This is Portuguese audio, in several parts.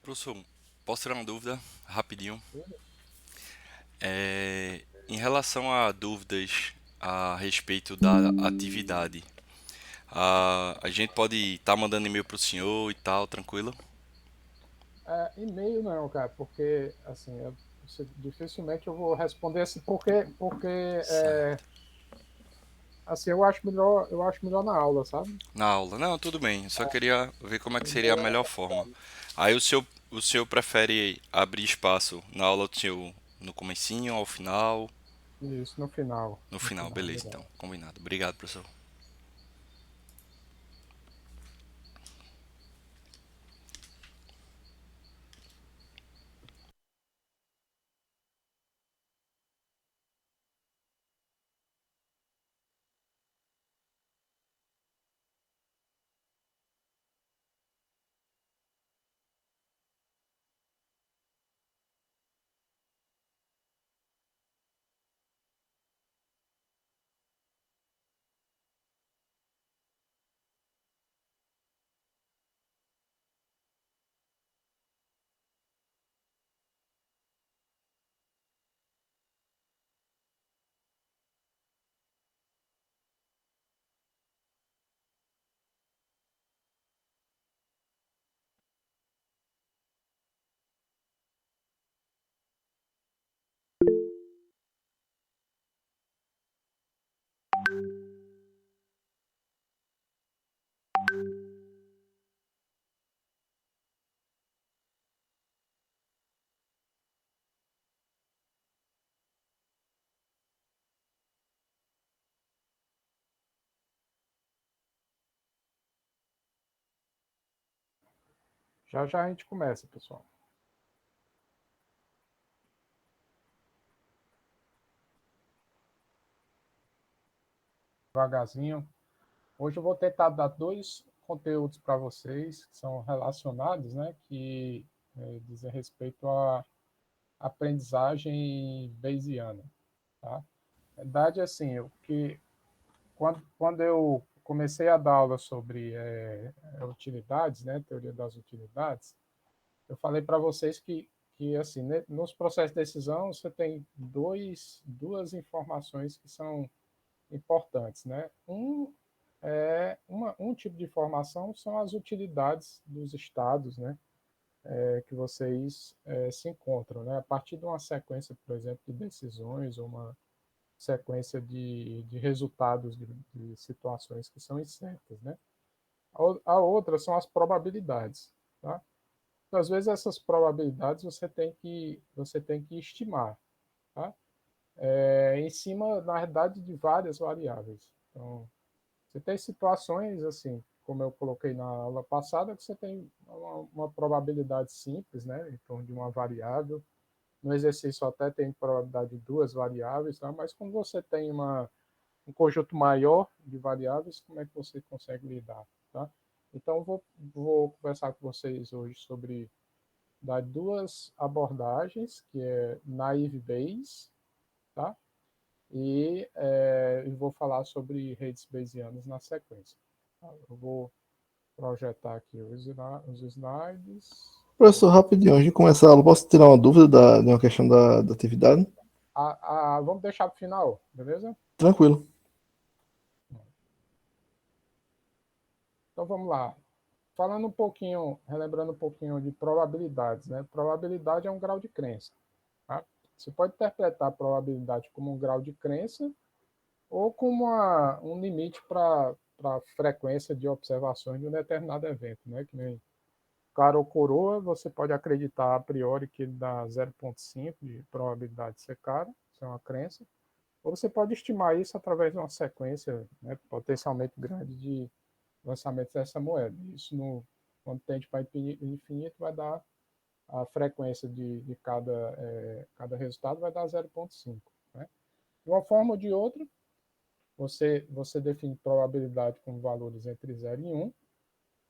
Professor, posso tirar uma dúvida rapidinho? Em relação a dúvidas a respeito da atividade, a gente pode estar mandando e-mail para o senhor e tal, tranquilo? E-mail não, cara, porque assim, dificilmente eu vou responder assim, porque Certo. assim, eu acho melhor na aula, sabe? Na aula? Não, tudo bem. Eu só queria ver como é que seria a melhor forma. Aí o senhor prefere abrir espaço na aula do senhor no comecinho, ao final? Isso, no final. No No final, final, beleza, legal. então. Combinado. Obrigado, professor. Já já a gente começa, pessoal. Devagarzinho. Hoje eu vou tentar dar dois conteúdos para vocês que são relacionados, né, que dizem respeito à aprendizagem bayesiana, tá? Na verdade, assim, quando eu comecei a dar aula sobre utilidades, né, teoria das utilidades, eu falei para vocês que assim, né, nos processos de decisão você tem duas informações que são importantes, né? Um tipo de informação são as utilidades dos estados, né, que vocês se encontram, né? A partir de uma sequência, por exemplo, de decisões ou uma sequência de resultados de situações que são incertas, né? A outra são as probabilidades, tá? Então, às vezes essas probabilidades você tem que estimar, tá? Em cima, na verdade, de várias variáveis. Então, você tem situações assim, como eu coloquei na aula passada, que você tem uma probabilidade simples, né, em torno de uma variável. No exercício até tem probabilidade de duas variáveis, tá? Mas quando você tem um conjunto maior de variáveis, como é que você consegue lidar, tá? Então, vou conversar com vocês hoje sobre duas abordagens, que é naive Bayes, tá? E vou falar sobre redes bayesianas na sequência. Tá? Eu vou projetar aqui os slides. Professor, rapidinho, antes de começar a aula, posso tirar uma dúvida de uma questão da atividade? Vamos deixar para o final, beleza? Tranquilo. Então vamos lá. Falando um pouquinho, relembrando um pouquinho de probabilidades, né? Probabilidade é um grau de crença. Tá? Você pode interpretar a probabilidade como um grau de crença ou como um limite para a frequência de observações de um determinado evento, né? Que nem cara ou coroa, você pode acreditar a priori que ele dá 0,5 de probabilidade de ser cara, isso é uma crença, ou você pode estimar isso através de uma sequência, né, potencialmente grande de lançamentos dessa moeda. Isso, quando tende para infinito, vai dar a frequência de cada resultado vai dar 0,5. Né? De uma forma ou de outra, você define probabilidade com valores entre 0 e 1,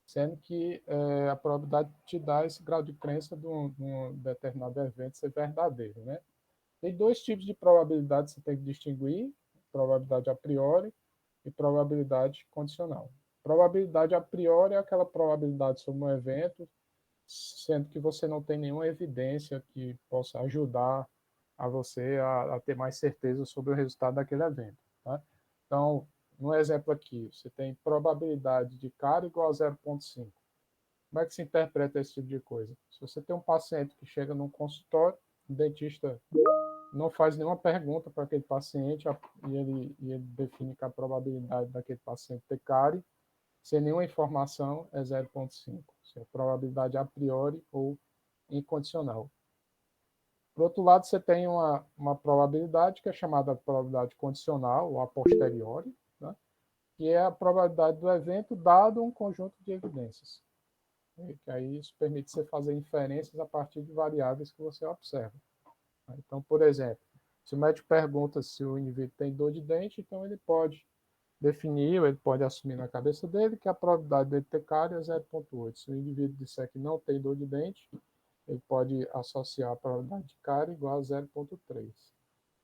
sendo que a probabilidade te dá esse grau de crença de um determinado evento ser verdadeiro, né? Tem dois tipos de probabilidade que você tem que distinguir: probabilidade a priori e probabilidade condicional. Probabilidade a priori é aquela probabilidade sobre um evento sendo que você não tem nenhuma evidência que possa ajudar a você a ter mais certeza sobre o resultado daquele evento. Tá? Então, no exemplo aqui, você tem probabilidade de cara igual a 0,5. Como é que se interpreta esse tipo de coisa? Se você tem um paciente que chega num consultório, o dentista não faz nenhuma pergunta para aquele paciente e ele define que a probabilidade daquele paciente ter cárie, sem nenhuma informação, é 0,5. Isso é probabilidade a priori ou incondicional. Por outro lado, você tem uma probabilidade que é chamada probabilidade condicional ou a posteriori, né? Que é a probabilidade do evento dado um conjunto de evidências. Que aí isso permite você fazer inferências a partir de variáveis que você observa. Então, por exemplo, se o médico pergunta se o indivíduo tem dor de dente, então ele pode definir, ou ele pode assumir na cabeça dele que a probabilidade dele ter cárie é 0,8. Se o indivíduo disser que não tem dor de dente, ele pode associar a probabilidade de cárie igual a 0,3.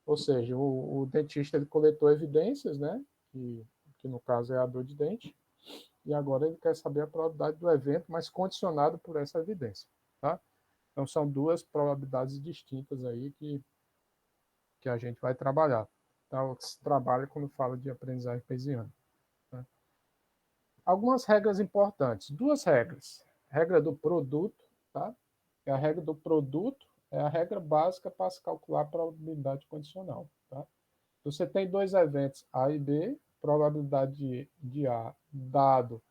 Ou seja, o dentista ele coletou evidências, né, que no caso é a dor de dente, e agora ele quer saber a probabilidade do evento, mas condicionado por essa evidência. Tá? Então, são duas probabilidades distintas aí que a gente vai trabalhar. Então, se trabalha quando fala de aprendizagem bayesiana. Tá? Algumas regras importantes. Duas regras. Regra do produto, tá? A regra do produto é a regra básica para se calcular a probabilidade condicional. Tá? Você tem dois eventos A e B, probabilidade de A dado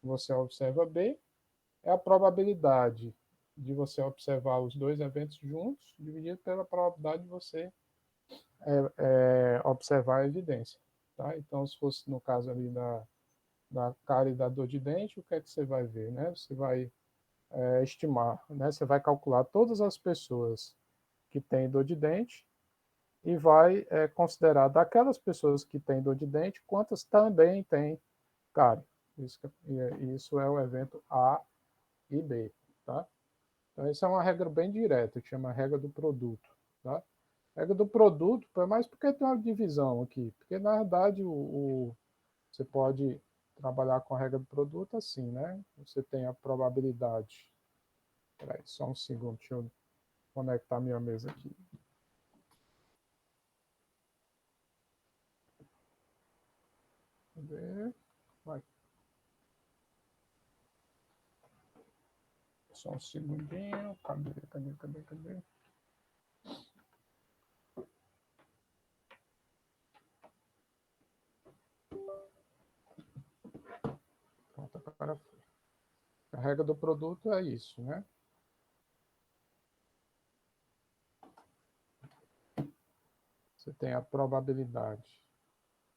você observa B, é a probabilidade de você observar os dois eventos juntos, dividido pela probabilidade de você observar a evidência. Tá? Então, se fosse no caso ali da cárie e da dor de dente, o que é que você vai ver? Né? Você vai estimar, né? Você vai calcular todas as pessoas que têm dor de dente e vai considerar daquelas pessoas que têm dor de dente, quantas também têm cárie. Isso é o evento A e B. Tá? Então, essa é uma regra bem direta, que chama regra do produto. Tá? Regra do produto, mas por que tem uma divisão aqui? Porque, na verdade, você pode trabalhar com a regra do produto assim, né? Você tem a probabilidade. Espera aí, só um segundo, deixa eu conectar minha mesa aqui. Vai. Só um segundinho. Cadê? Pronto, agora foi. A regra do produto é isso, né? Você tem a probabilidade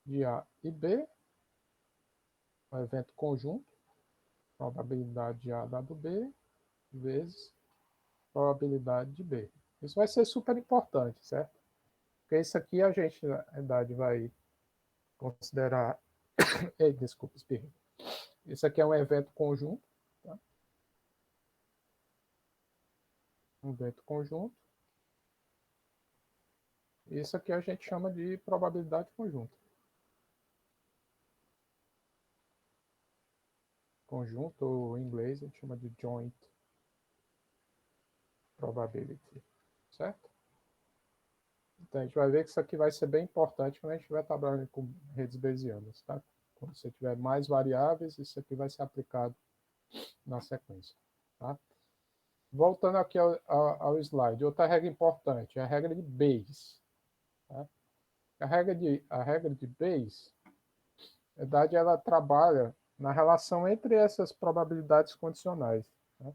de A e B, um evento conjunto, probabilidade de A dado B, vezes probabilidade de B. Isso vai ser super importante, certo? Porque isso aqui a gente, na verdade, vai considerar... Ei, desculpa, espirrei. Isso aqui é um evento conjunto, tá? Um evento conjunto. Isso aqui a gente chama de probabilidade conjunta. Conjunto, ou em inglês, a gente chama de joint probability, certo? Então, a gente vai ver que isso aqui vai ser bem importante quando a gente estiver trabalhando com redes bayesianas, tá? Quando você tiver mais variáveis, isso aqui vai ser aplicado na sequência, tá? Voltando aqui ao slide, outra regra importante é a regra de Bayes. Tá? A regra de Bayes, na verdade, ela trabalha na relação entre essas probabilidades condicionais. Tá?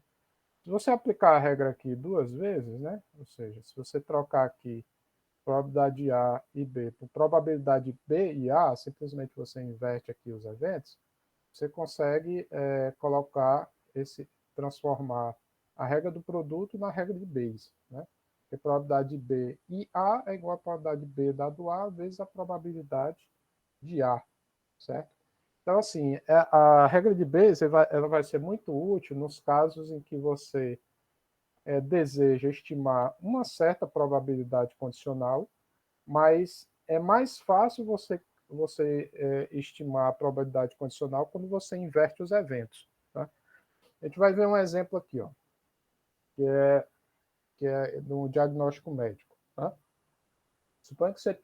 Se você aplicar a regra aqui duas vezes, né? Ou seja, se você trocar aqui probabilidade A e B por probabilidade B e A, simplesmente você inverte aqui os eventos, você consegue transformar a regra do produto na regra de Bayes. Né? A probabilidade de B e A é igual à probabilidade de B dado A vezes a probabilidade de A, certo? Então, assim, a regra de Bayes ela vai ser muito útil nos casos em que você deseja estimar uma certa probabilidade condicional, mas é mais fácil você estimar a probabilidade condicional quando você inverte os eventos. Tá? A gente vai ver um exemplo aqui. Ó. que é no diagnóstico médico. Tá? Suponha que você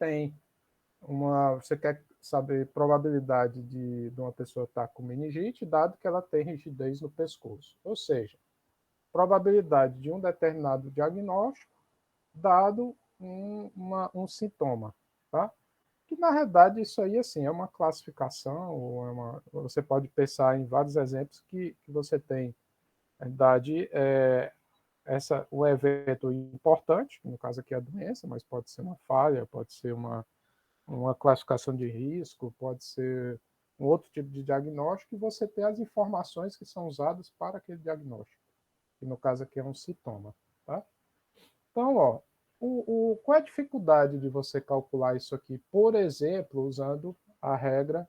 quer saber probabilidade de uma pessoa estar com meningite, dado que ela tem rigidez no pescoço. Ou seja, probabilidade de um determinado diagnóstico, dado um sintoma. Tá? Que, na verdade, isso aí assim, é uma classificação, você pode pensar em vários exemplos que você tem. Na verdade, um evento importante, no caso aqui é a doença, mas pode ser uma falha, pode ser uma classificação de risco, pode ser um outro tipo de diagnóstico, e você tem as informações que são usadas para aquele diagnóstico, que no caso aqui é um sintoma. Tá? Então, ó, qual é a dificuldade de você calcular isso aqui, por exemplo, usando a regra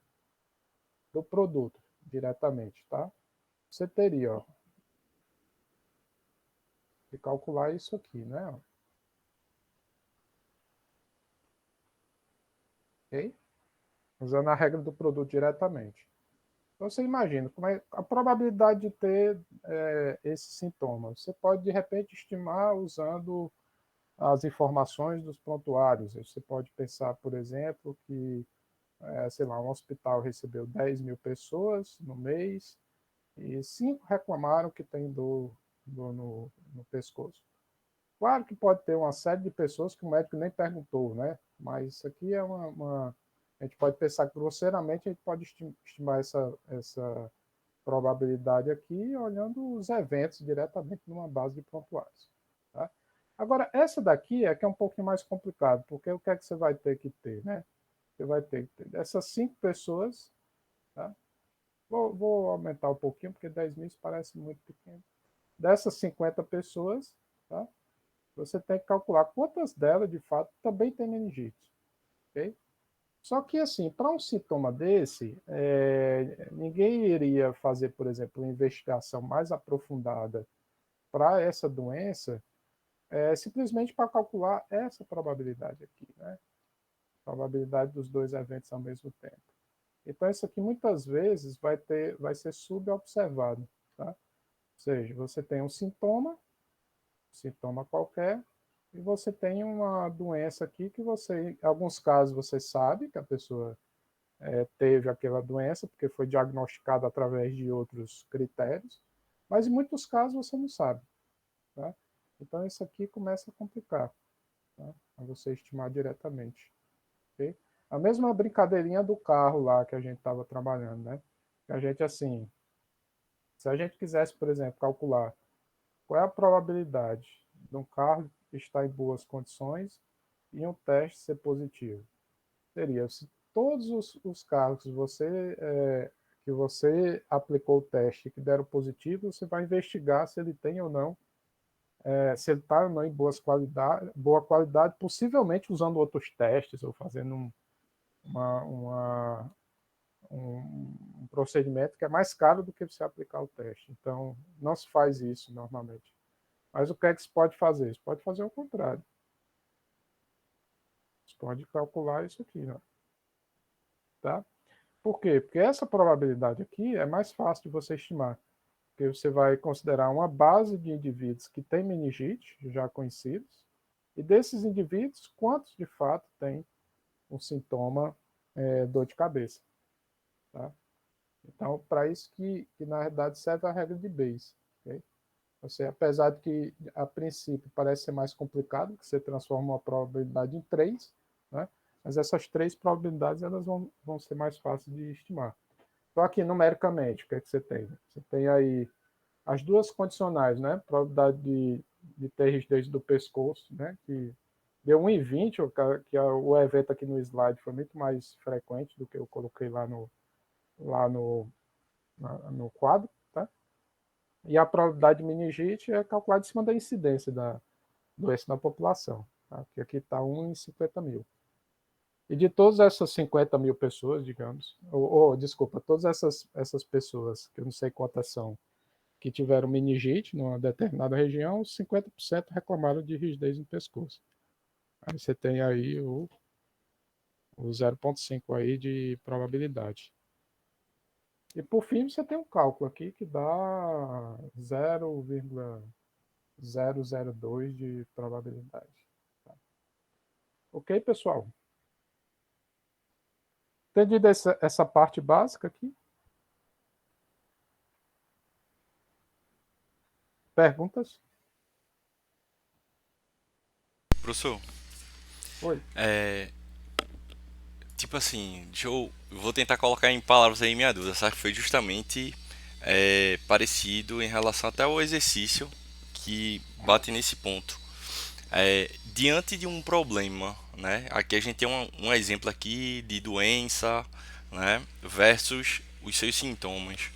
do produto diretamente, tá? Você teria, ó, que calcular isso aqui, né? Ok? Usando a regra do produto diretamente. Então, você imagina como é a probabilidade de ter esse sintoma. Você pode, de repente, estimar usando as informações dos prontuários. Você pode pensar, por exemplo, que, sei lá, um hospital recebeu 10 mil pessoas no mês e 5 reclamaram que tem dor no pescoço. Claro que pode ter uma série de pessoas que o médico nem perguntou, né? Mas isso aqui é a gente pode pensar que grosseiramente a gente pode estimar essa probabilidade aqui olhando os eventos diretamente numa base de prontuários. Tá? Agora, essa daqui é que é um pouquinho mais complicado, porque o que é que você vai ter que ter, né? Você vai ter que ter essas 5 pessoas, tá? Vou aumentar um pouquinho, porque 10 mil parece muito pequeno. Dessas 50 pessoas, tá? Você tem que calcular quantas delas, de fato, também têm meningite. Okay? Só que, assim, para um sintoma desse, ninguém iria fazer, por exemplo, uma investigação mais aprofundada para essa doença, simplesmente para calcular essa probabilidade aqui, né? Probabilidade dos dois eventos ao mesmo tempo. Então, isso aqui muitas vezes vai ser subobservado, tá? Ou seja, você tem um sintoma qualquer, e você tem uma doença aqui que em alguns casos você sabe que a pessoa teve aquela doença, porque foi diagnosticada através de outros critérios, mas em muitos casos você não sabe. Tá? Então isso aqui começa a complicar, tá? A você estimar diretamente. Okay? A mesma brincadeirinha do carro lá que a gente estava trabalhando, né? Que a gente, assim, se a gente quisesse, por exemplo, calcular qual é a probabilidade de um carro estar em boas condições e um teste ser positivo? Seria, se todos os carros que você aplicou o teste que deram positivo, você vai investigar se ele tem ou não, se ele está ou não em boa qualidade, possivelmente usando outros testes ou fazendo uma, um procedimento que é mais caro do que você aplicar o teste. Então, não se faz isso normalmente. Mas o que é que se pode fazer? Você pode fazer o contrário. Você pode calcular isso aqui, né? Tá? Por quê? Porque essa probabilidade aqui é mais fácil de você estimar. Porque você vai considerar uma base de indivíduos que têm meningite, já conhecidos, e desses indivíduos, quantos de fato têm um sintoma dor de cabeça. Tá? Então, para isso que na verdade serve a regra de Bayes. Okay? Você, apesar de que a princípio parece ser mais complicado, que você transforma uma probabilidade em 3, né? Mas essas 3 probabilidades elas vão ser mais fáceis de estimar. Então, aqui, numericamente, o que é que você tem? Você tem aí as duas condicionais, né? Probabilidade de ter rigidez do pescoço, né? Que deu 1,20, que o evento aqui no slide foi muito mais frequente do que eu coloquei lá no quadro, tá? E a probabilidade de meningite é calculada em cima da incidência da doença na população, tá? Que aqui está 1 em 50 mil. E de todas essas 50 mil pessoas, digamos, desculpa, todas essas pessoas, que eu não sei quantas são, que tiveram meningite numa determinada região, 50% reclamaram de rigidez no pescoço. Aí você tem aí o 0,5 aí de probabilidade. E por fim você tem um cálculo aqui que dá 0,0 0,02 de probabilidade. Tá? Ok, pessoal? Entendido essa parte básica aqui? Perguntas? Professor, Oi. tipo assim, eu vou tentar colocar em palavras aí minha dúvida, sabe? Foi justamente parecido em relação até ao exercício que bate nesse ponto. Diante de um problema, né? Aqui a gente tem um exemplo aqui de doença, né? Versus os seus sintomas.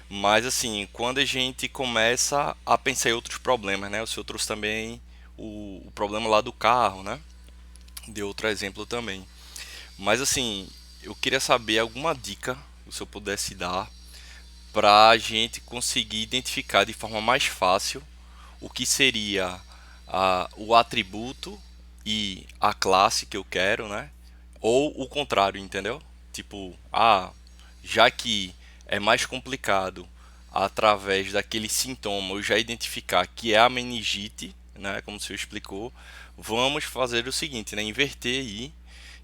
Mas assim, quando a gente começa a pensar em outros problemas, né? O senhor trouxe também o problema lá do carro, né? Deu outro exemplo também. Mas assim, eu queria saber alguma dica, se o senhor pudesse dar, para a gente conseguir identificar de forma mais fácil o que seria o atributo e a classe que eu quero, né? Ou o contrário, entendeu? Tipo, já que é mais complicado através daquele sintoma eu já identificar que é a meningite, né? Como o senhor explicou, vamos fazer o seguinte, né? Inverter aí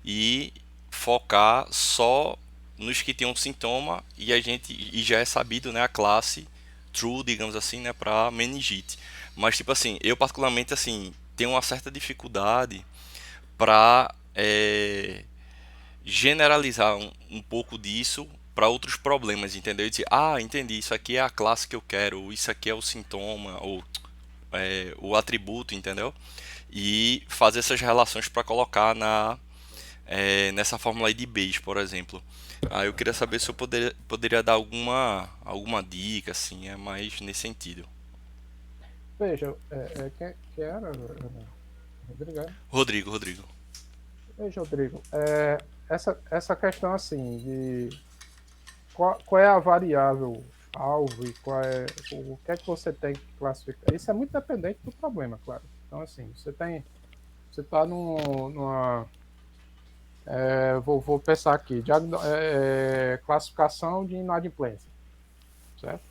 e focar só nos que tem um sintoma e já é sabido, né, a classe true, digamos assim, né, para meningite. Mas tipo assim, eu particularmente assim tenho uma certa dificuldade para generalizar um pouco disso para outros problemas, entendeu? E dizer, entendi, isso aqui é a classe que eu quero, ou isso aqui é o sintoma, ou o atributo, entendeu? E fazer essas relações para colocar nessa fórmula aí de Bayes, por exemplo. Eu queria saber se eu poderia dar alguma dica, assim, mais nesse sentido. Veja, que era, Rodrigo? Rodrigo. Veja, Rodrigo, essa questão assim de qual é a variável alvo e o que é que você tem que classificar. Isso é muito dependente do problema, claro. Então, assim, você está numa, vou pensar aqui, classificação de inadimplência, certo?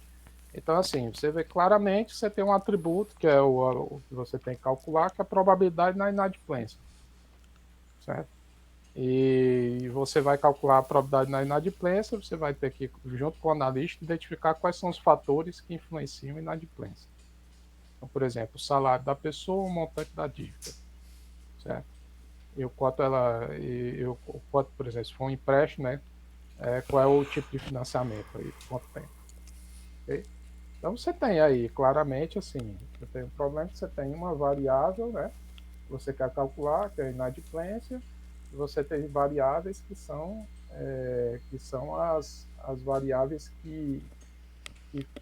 Então, assim, você vê claramente que você tem um atributo, que é o que você tem que calcular, que é a probabilidade na inadimplência, certo? E você vai calcular a probabilidade na inadimplência, você vai ter que, junto com o analista, identificar quais são os fatores que influenciam a inadimplência. Então, por exemplo, o salário da pessoa, o montante da dívida, certo? E o quanto por exemplo, se for um empréstimo, né? Qual é o tipo de financiamento aí, quanto tempo, ok? Então você tem aí, claramente, assim, você tem um problema que você tem uma variável, né? Você quer calcular, que é a inadimplência, e você tem variáveis que são as variáveis que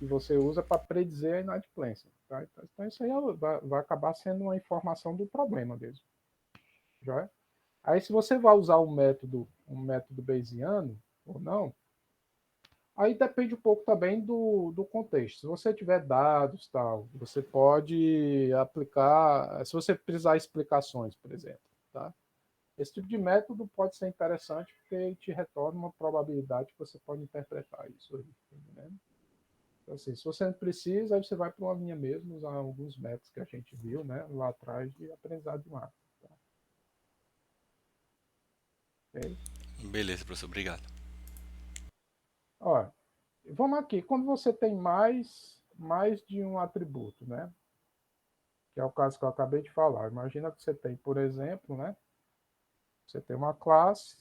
você usa para predizer a inadimplência. Tá? Então, isso aí vai acabar sendo uma informação do problema mesmo. Já é? Aí, se você vai usar um método Bayesiano ou não, aí depende um pouco também do contexto. Se você tiver dados, tal, você pode aplicar, se você precisar explicações, por exemplo, tá? Esse tipo de método pode ser interessante porque ele te retorna uma probabilidade que você pode interpretar isso aí, né? Então, assim, se você não precisa, aí você vai para uma linha mesmo, usar alguns métodos que a gente viu, né, lá atrás de aprendizado de máquina. Tá? Ok? Beleza, professor, obrigado. Ó, vamos aqui. Quando você tem mais de um atributo, né, que é o caso que eu acabei de falar. Imagina que você tem, por exemplo, né, você tem uma classe,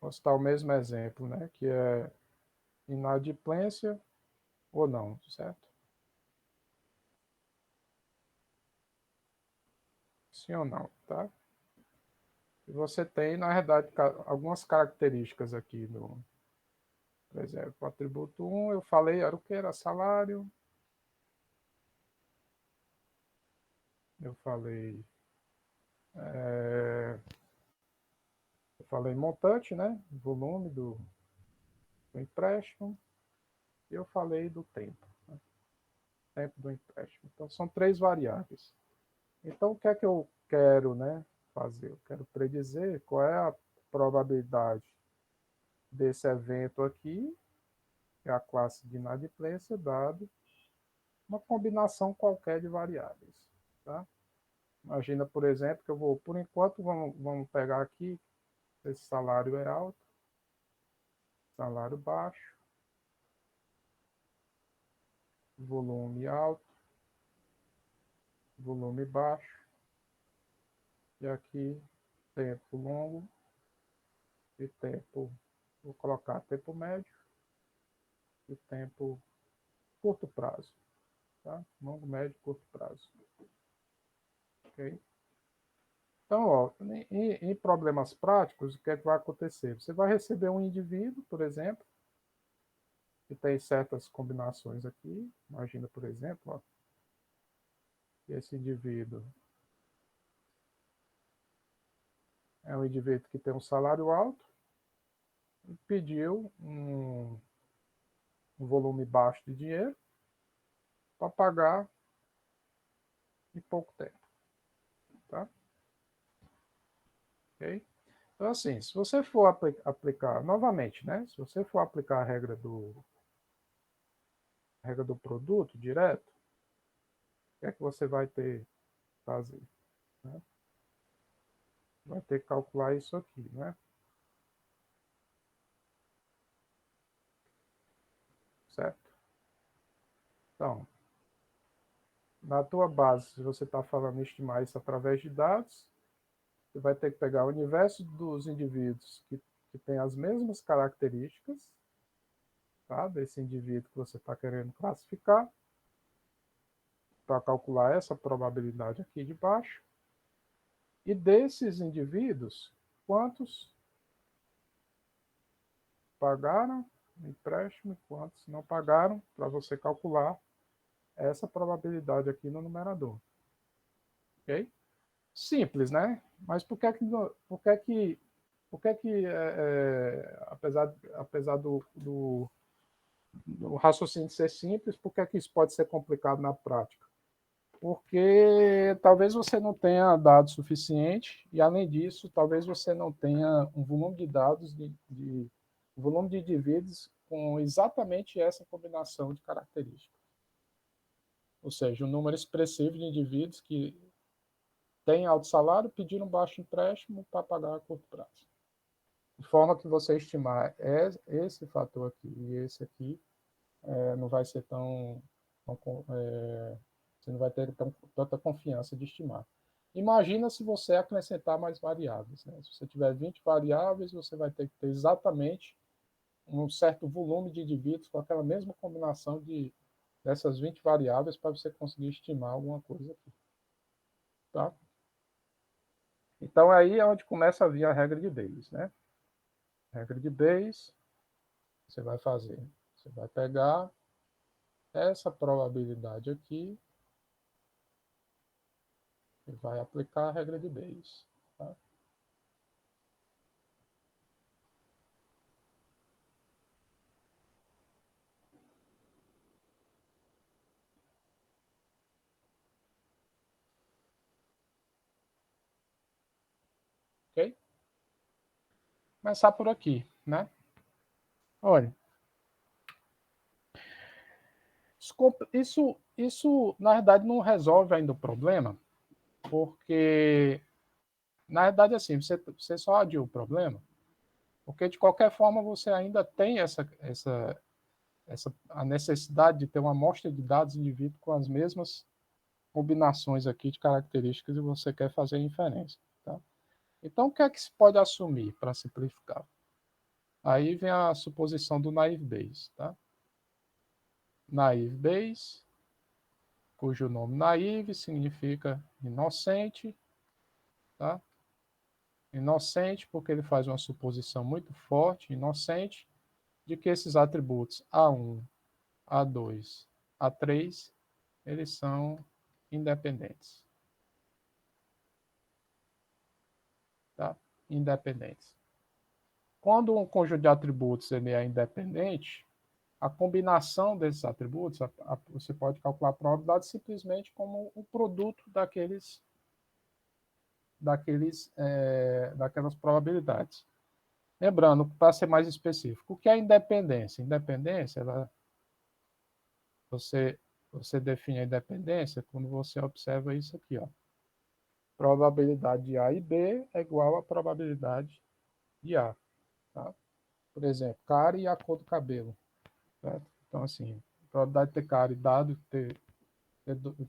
vou citar o mesmo exemplo, né, que é inadimplência ou não, certo? Sim ou não, tá? E você tem, na verdade, algumas características aqui por exemplo, o atributo 1, eu falei, era o que? Era salário. Eu falei, é, eu falei montante, né? Volume do empréstimo. E eu falei do tempo, né? Tempo do empréstimo. Então, são três variáveis. Então, o que é que eu quero, né, fazer? Eu quero predizer qual é a probabilidade desse evento aqui, que é a classe de inadimplência, dado uma combinação qualquer de variáveis. Tá? Imagina, por exemplo, que eu vou, por enquanto, vamos pegar aqui, esse salário é alto, salário baixo, volume alto, volume baixo, e aqui tempo longo e tempo, vou colocar tempo médio e tempo curto prazo. Tá? Longo, médio, curto prazo. Ok? Então, ó, em problemas práticos, o que é que vai acontecer? Você vai receber um indivíduo, por exemplo, que tem certas combinações aqui. Imagina, por exemplo, ó, que esse indivíduo é um indivíduo que tem um salário alto e pediu um volume baixo de dinheiro para pagar em pouco tempo. Tá? Ok? Então, assim, se você for aplicar, novamente, né? Se você for aplicar a regra do produto direto, o que é que você vai ter que fazer? Né? Vai ter que calcular isso aqui, né? Certo? Então, na tua base, se você está falando estimar isso através de dados, você vai ter que pegar o universo dos indivíduos que tem as mesmas características, tá? Desse indivíduo que você está querendo classificar, para calcular essa probabilidade aqui de baixo. E desses indivíduos, quantos pagaram empréstimo e quantos não pagaram, para você calcular essa probabilidade aqui no numerador. Ok? Simples, né? Mas apesar do raciocínio ser simples, por que isso pode ser complicado na prática? Porque talvez você não tenha dados suficiente e, além disso, talvez você não tenha um volume de dados, um volume de indivíduos com exatamente essa combinação de características. Ou seja, um número expressivo de indivíduos que têm alto salário pediram baixo empréstimo para pagar a curto prazo. De forma que você estimar esse fator aqui e esse aqui, não vai ser você não vai ter tanta confiança de estimar. Imagina se você acrescentar mais variáveis. Né? Se você tiver 20 variáveis, você vai ter que ter exatamente um certo volume de indivíduos com aquela mesma combinação dessas 20 variáveis para você conseguir estimar alguma coisa aqui. Tá? Então, aí é onde começa a vir a regra de Bayes. Né? Regra de Bayes, você vai fazer. Você vai pegar essa probabilidade aqui e vai aplicar a regra de Bayes. Tá? Ok? Começar por aqui, né? Olha, isso na verdade não resolve ainda o problema, porque na verdade assim, você só adia o problema, porque de qualquer forma você ainda tem a necessidade de ter uma amostra de dados indivíduo com as mesmas combinações aqui de características e você quer fazer a inferência, tá? Então o que é que se pode assumir para simplificar? Aí vem a suposição do naive Bayes, tá? Naive Bayes, cujo nome naive significa inocente, tá? Inocente porque ele faz uma suposição muito forte, inocente, de que esses atributos A1, A2, A3, eles são independentes, tá? Independentes. Quando um conjunto de atributos ele é independente, a combinação desses atributos, você pode calcular a probabilidade simplesmente como o produto daquelas probabilidades. Lembrando, para ser mais específico, o que é independência? Independência, você você define a independência quando você observa isso aqui, ó. Probabilidade de A e B é igual à probabilidade de A, tá? Por exemplo, cárie e a cor do cabelo, certo? Então, assim, a probabilidade de ter cárie dado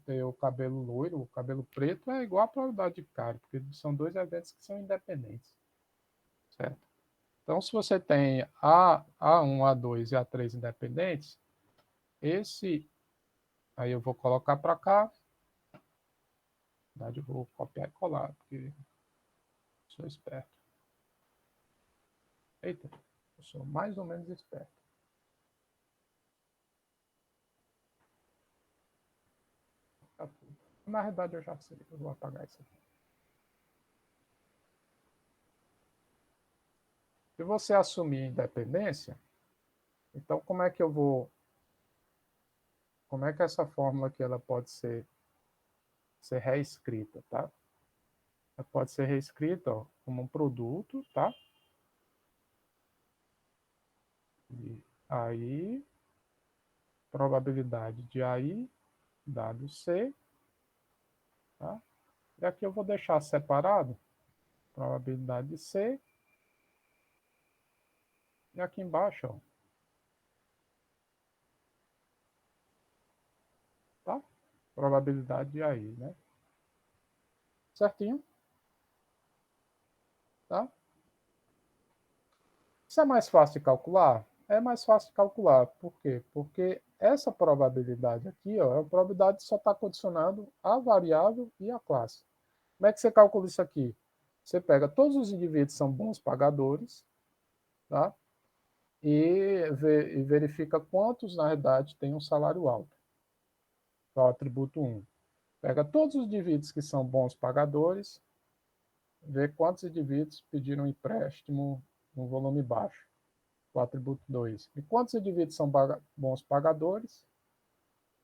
ter o cabelo loiro, o cabelo preto, é igual à probabilidade de cárie, porque são dois eventos que são independentes, certo? Então, se você tem A1, A2 e A3 independentes, aí eu vou colocar para cá, na verdade eu vou copiar e colar, porque sou esperto. Eita, eu sou mais ou menos esperto. Na verdade eu já sei, eu vou apagar isso aqui. Se você assumir independência, então como é que essa fórmula aqui ela pode ser reescrita, tá? Ela pode ser reescrita, ó, como um produto, tá? E aí, probabilidade de AI dado C, tá? E aqui eu vou deixar separado, probabilidade de C, e aqui embaixo, ó, tá? Probabilidade de AI, né? Certinho, tá? Isso é mais fácil de calcular? É mais fácil de calcular. Por quê? Porque essa probabilidade aqui, ó, é a probabilidade que só está condicionado à variável e à classe. Como é que você calcula isso aqui? Você pega todos os indivíduos que são bons pagadores, tá? E verifica quantos, na verdade, têm um salário alto. É o atributo 1. Pega todos os indivíduos que são bons pagadores, vê quantos indivíduos pediram empréstimo no volume baixo. O atributo 2. E quantos indivíduos são bons pagadores?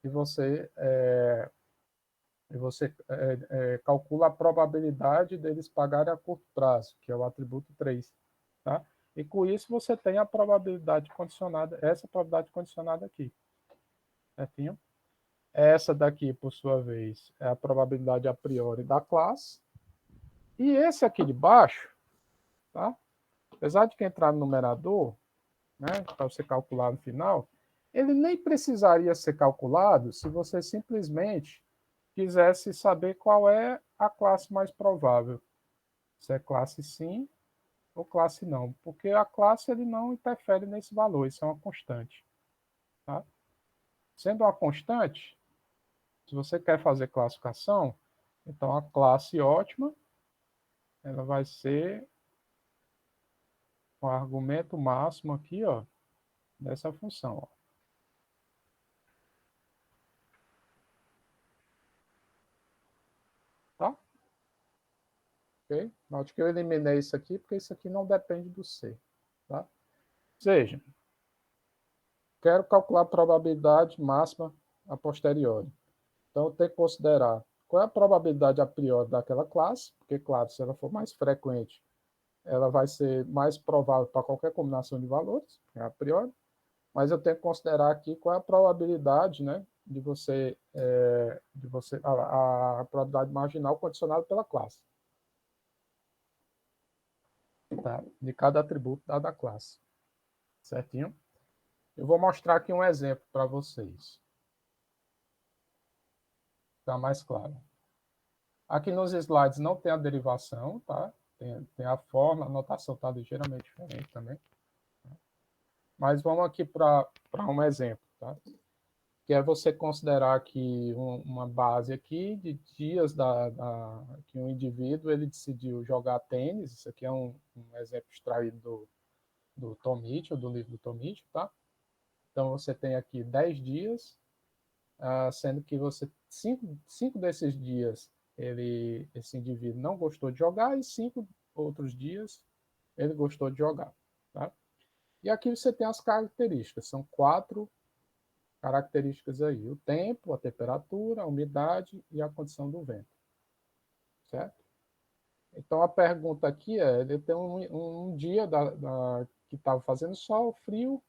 E você calcula a probabilidade deles pagarem a curto prazo, que é o atributo 3. Tá? E com isso você tem a probabilidade condicionada, essa probabilidade condicionada aqui. Certinho? Essa daqui, por sua vez, é a probabilidade a priori da classe. E esse aqui de baixo, tá? Apesar de que entrar no numerador, né, para você calcular no final, ele nem precisaria ser calculado se você simplesmente quisesse saber qual é a classe mais provável. Se é classe sim ou classe não. Porque a classe ele não interfere nesse valor, isso é uma constante. Tá? Sendo uma constante, se você quer fazer classificação, então a classe ótima ela vai ser o argumento máximo aqui, ó, dessa função. Ó. Tá? Ok? Note que eu eliminei isso aqui, porque isso aqui não depende do C. Tá? Ou seja, quero calcular a probabilidade máxima a posteriori. Então, eu tenho que considerar qual é a probabilidade a priori daquela classe, porque, claro, se ela for mais frequente, ela vai ser mais provável para qualquer combinação de valores, a priori, mas eu tenho que considerar aqui qual é a probabilidade, né, a probabilidade marginal condicionada pela classe, tá? De cada atributo da classe, certinho? Eu vou mostrar aqui um exemplo para vocês, ficar mais claro. Aqui nos slides não tem a derivação, tá? Tem a forma, a notação está ligeiramente diferente também. Mas vamos aqui para um exemplo, tá? Que é você considerar aqui uma base aqui de dias que um indivíduo ele decidiu jogar tênis. Isso aqui é um exemplo extraído do Tom Mitchell, do livro do Tom Mitchell, tá? Então você tem aqui 10 dias, sendo que cinco desses dias esse indivíduo não gostou de jogar e 5 outros dias ele gostou de jogar, tá? E aqui você tem as características, são 4 características aí: o tempo, a temperatura, a umidade e a condição do vento, certo? Então a pergunta aqui ele tem um dia que estava fazendo sol, frio,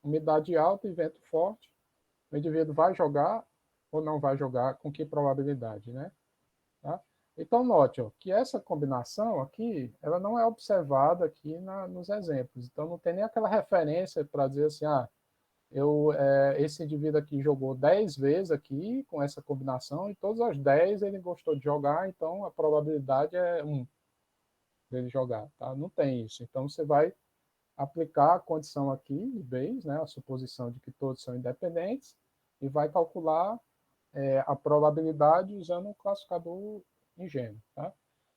umidade alta e vento forte. O indivíduo vai jogar ou não vai jogar, com que probabilidade, né? Tá? Então, note ó, que essa combinação aqui, ela não é observada aqui nos exemplos. Então, não tem nem aquela referência para dizer assim, esse indivíduo aqui jogou 10 vezes aqui com essa combinação e todas as 10 ele gostou de jogar, então a probabilidade é 1 dele jogar. Tá? Não tem isso. Então, você vai aplicar a condição aqui de Bayes, né, a suposição de que todos são independentes, e vai calcular a probabilidade usando o classificador ingênuo. Tá?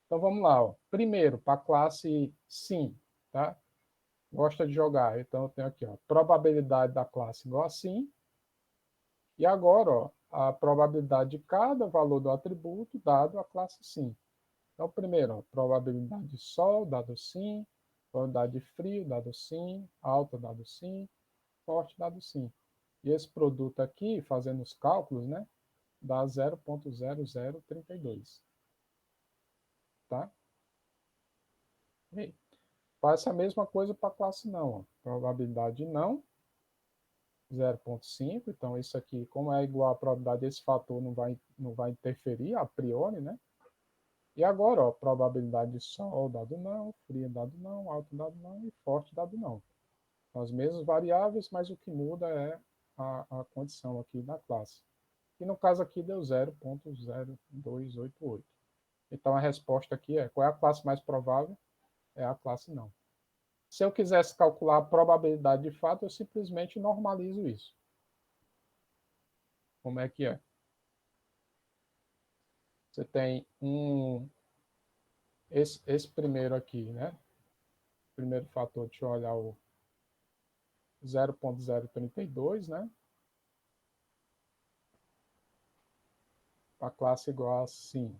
Então vamos lá. Ó. Primeiro, para a classe sim, tá? Gosta de jogar. Então eu tenho aqui, ó, probabilidade da classe igual a sim. E agora, ó, a probabilidade de cada valor do atributo dado a classe sim. Então, primeiro, ó, probabilidade de sol, dado sim, probabilidade de frio, dado sim, alta, dado sim, forte, dado sim. E esse produto aqui, fazendo os cálculos, né, dá 0,0032. Tá? E faz a mesma coisa para a classe não. Ó. Probabilidade de não, 0,5. Então, isso aqui, como é igual à probabilidade desse fator, não vai interferir a priori, né? E agora, ó, probabilidade de sol dado não, frio dado não, alto dado não e forte dado não. São as mesmas variáveis, mas o que muda é a condição aqui da classe. E no caso aqui deu 0,0288. Então a resposta aqui é: qual é a classe mais provável? É a classe não. Se eu quisesse calcular a probabilidade de fato, eu simplesmente normalizo isso. Como é que é? Você tem esse primeiro aqui, né? Primeiro fator, deixa eu olhar o 0,032, né? A classe igual a sim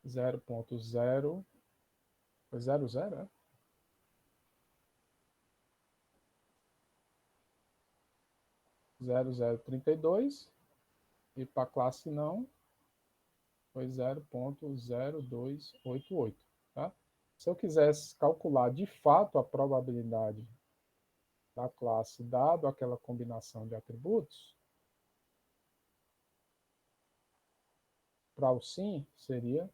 0,0, foi 00, né? 0,032 e para a classe não foi 0,0288, tá? Se eu quisesse calcular de fato a probabilidade da classe dado aquela combinação de atributos, para o sim seria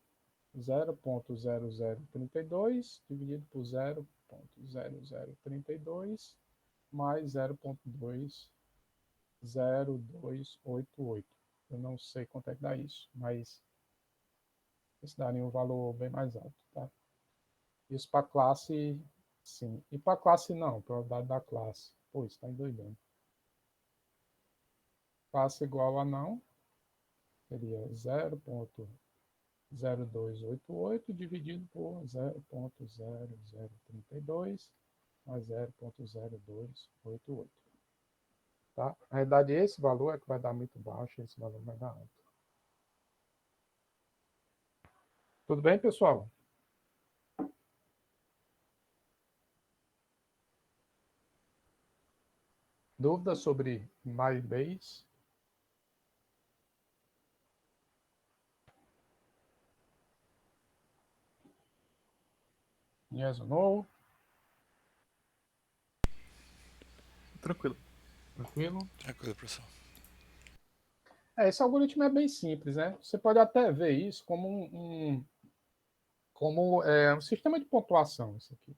0,0032 dividido por 0,0032 mais 0,0288. Eu não sei quanto é que dá isso, mas isso daria um valor bem mais alto, tá? Isso para classe sim. E para classe não, probabilidade da classe. Pô, isso está endoidando. Classe igual a não seria 0,0288 dividido por 0,0032 mais 0,0288. Tá? Na verdade, esse valor é que vai dar muito baixo, esse valor vai dar alto. Tudo bem, pessoal? Dúvidas sobre MyBase? Yes or no? Tranquilo. Tranquilo? Tranquilo, professor. Esse algoritmo é bem simples, né? Você pode até ver isso como um sistema de pontuação, isso aqui.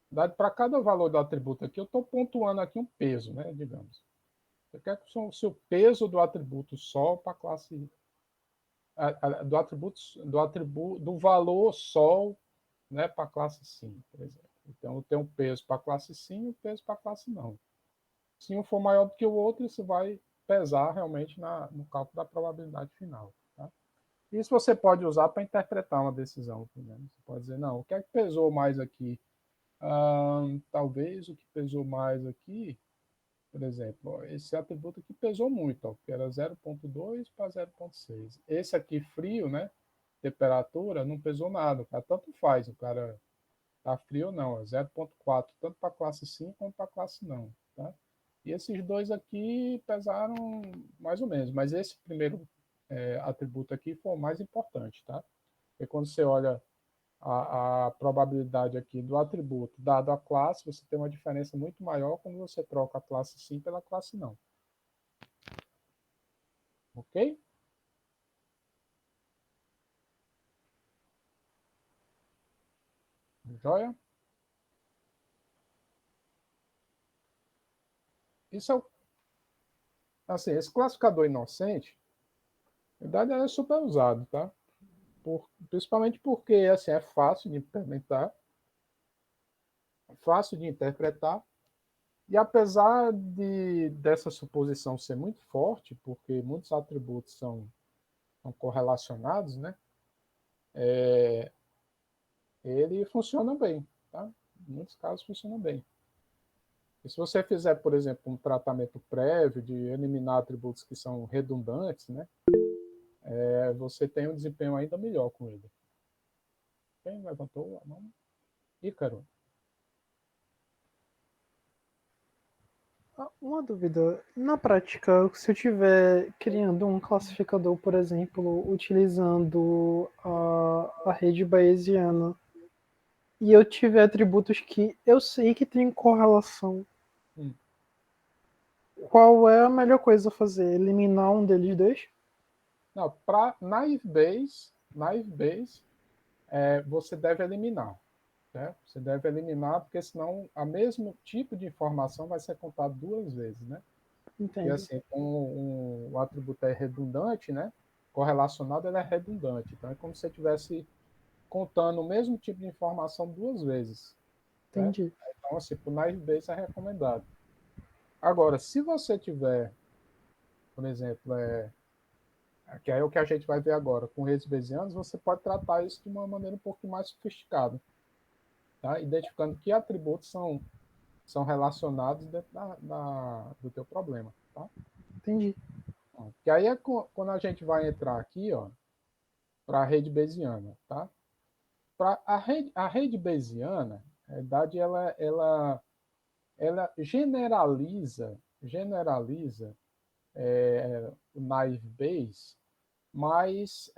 Dado para cada valor do atributo aqui, eu estou pontuando aqui um peso, né? Digamos. Você quer que o seu peso do atributo Sol para a classe do valor Sol, né, para a classe Sim, por exemplo. Então eu tenho um peso para a classe Sim e um peso para a classe Não. Se um for maior do que o outro, isso vai pesar realmente no cálculo da probabilidade final. Tá? Isso você pode usar para interpretar uma decisão. Né? Você pode dizer, não, o que é que pesou mais aqui? Talvez o que pesou mais aqui, por exemplo, ó, esse atributo aqui pesou muito, ó, que era 0,2 para 0,6. Esse aqui frio, né? Temperatura, não pesou nada. O cara tanto faz, o cara tá frio ou não, é 0,4, tanto para a classe sim como para a classe não. Tá? E esses dois aqui pesaram mais ou menos, mas esse primeiro atributo aqui foi o mais importante, tá? Porque quando você olha a probabilidade aqui do atributo dado a classe, você tem uma diferença muito maior quando você troca a classe sim pela classe não. Ok? Joia? Isso é assim, esse classificador inocente, na verdade, ele é super usado, tá? Principalmente porque assim, é fácil de implementar, fácil de interpretar, e apesar dessa suposição ser muito forte, porque muitos atributos são correlacionados, né? Ele funciona bem, tá? Em muitos casos funciona bem. E se você fizer, por exemplo, um tratamento prévio de eliminar atributos que são redundantes, né? Você tem um desempenho ainda melhor com ele. Quem levantou a mão? Ícaro. Uma dúvida. Na prática, se eu estiver criando um classificador, por exemplo, utilizando a rede bayesiana, e eu tiver atributos que eu sei que tem correlação, qual é a melhor coisa a fazer? Eliminar um deles dois? Não, para naive Bayes, você deve eliminar. Certo? Você deve eliminar, porque senão o mesmo tipo de informação vai ser contado duas vezes, né? E Entende? assim, o atributo é redundante, né? Correlacionado, ele é redundante. Então, é como se você estivesse contando o mesmo tipo de informação duas vezes. Certo? Entendi. Então, assim, para o naive Bayes é recomendado. Agora, se você tiver, por exemplo, que é o que a gente vai ver agora, com redes bayesianas, você pode tratar isso de uma maneira um pouco mais sofisticada, tá? Identificando que atributos são relacionados dentro do teu problema, tá? Entendi. Que aí é quando a gente vai entrar aqui, ó, para a rede bayesiana, tá? Para a rede bayesiana, na verdade, ela generaliza o naive Bayes, mas,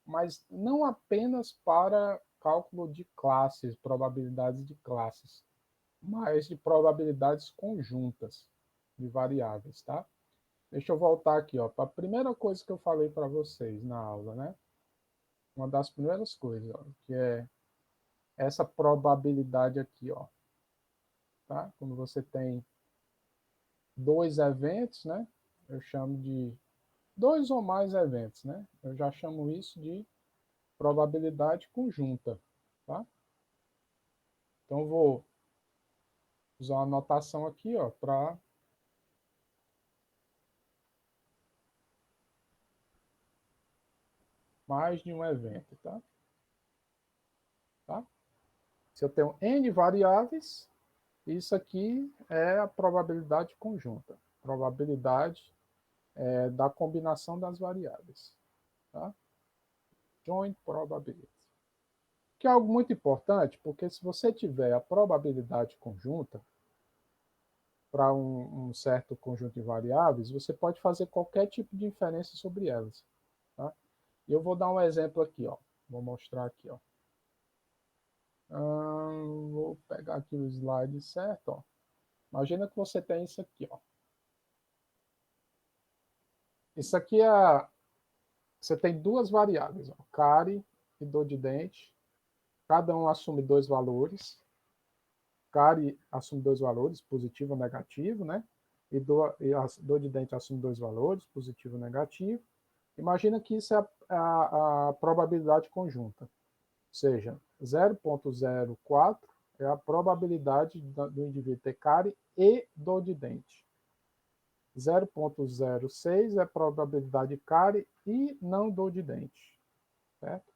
mas não apenas para cálculo de classes, probabilidades de classes, mas de probabilidades conjuntas de variáveis, tá? Deixa eu voltar aqui, ó, para a primeira coisa que eu falei para vocês na aula, né? Uma das primeiras coisas, ó, que é essa probabilidade aqui, ó, tá? Quando você tem dois eventos, né? Eu chamo de dois ou mais eventos, né? Eu já chamo isso de probabilidade conjunta, tá? Então eu vou usar uma notação aqui, ó, para mais de um evento, tá? Tá? Se eu tenho n variáveis, isso aqui é a probabilidade conjunta, probabilidade da combinação das variáveis, tá? Joint probability. Que é algo muito importante, porque se você tiver a probabilidade conjunta para um certo conjunto de variáveis, você pode fazer qualquer tipo de inferência sobre elas, tá? E eu vou dar um exemplo aqui, ó. Vou mostrar aqui, ó. Vou pegar aqui o slide certo, ó. Imagina que você tem isso aqui, ó. Isso aqui você tem duas variáveis, ó, cárie e dor de dente. Cada um assume dois valores. Cárie assume dois valores, positivo ou negativo, né? E a dor de dente assume dois valores, positivo ou negativo. Imagina que isso é a probabilidade conjunta. Ou seja, 0,04 é a probabilidade do indivíduo ter cárie e dor de dente. 0,06 é a probabilidade de cárie e não dor de dente. Certo?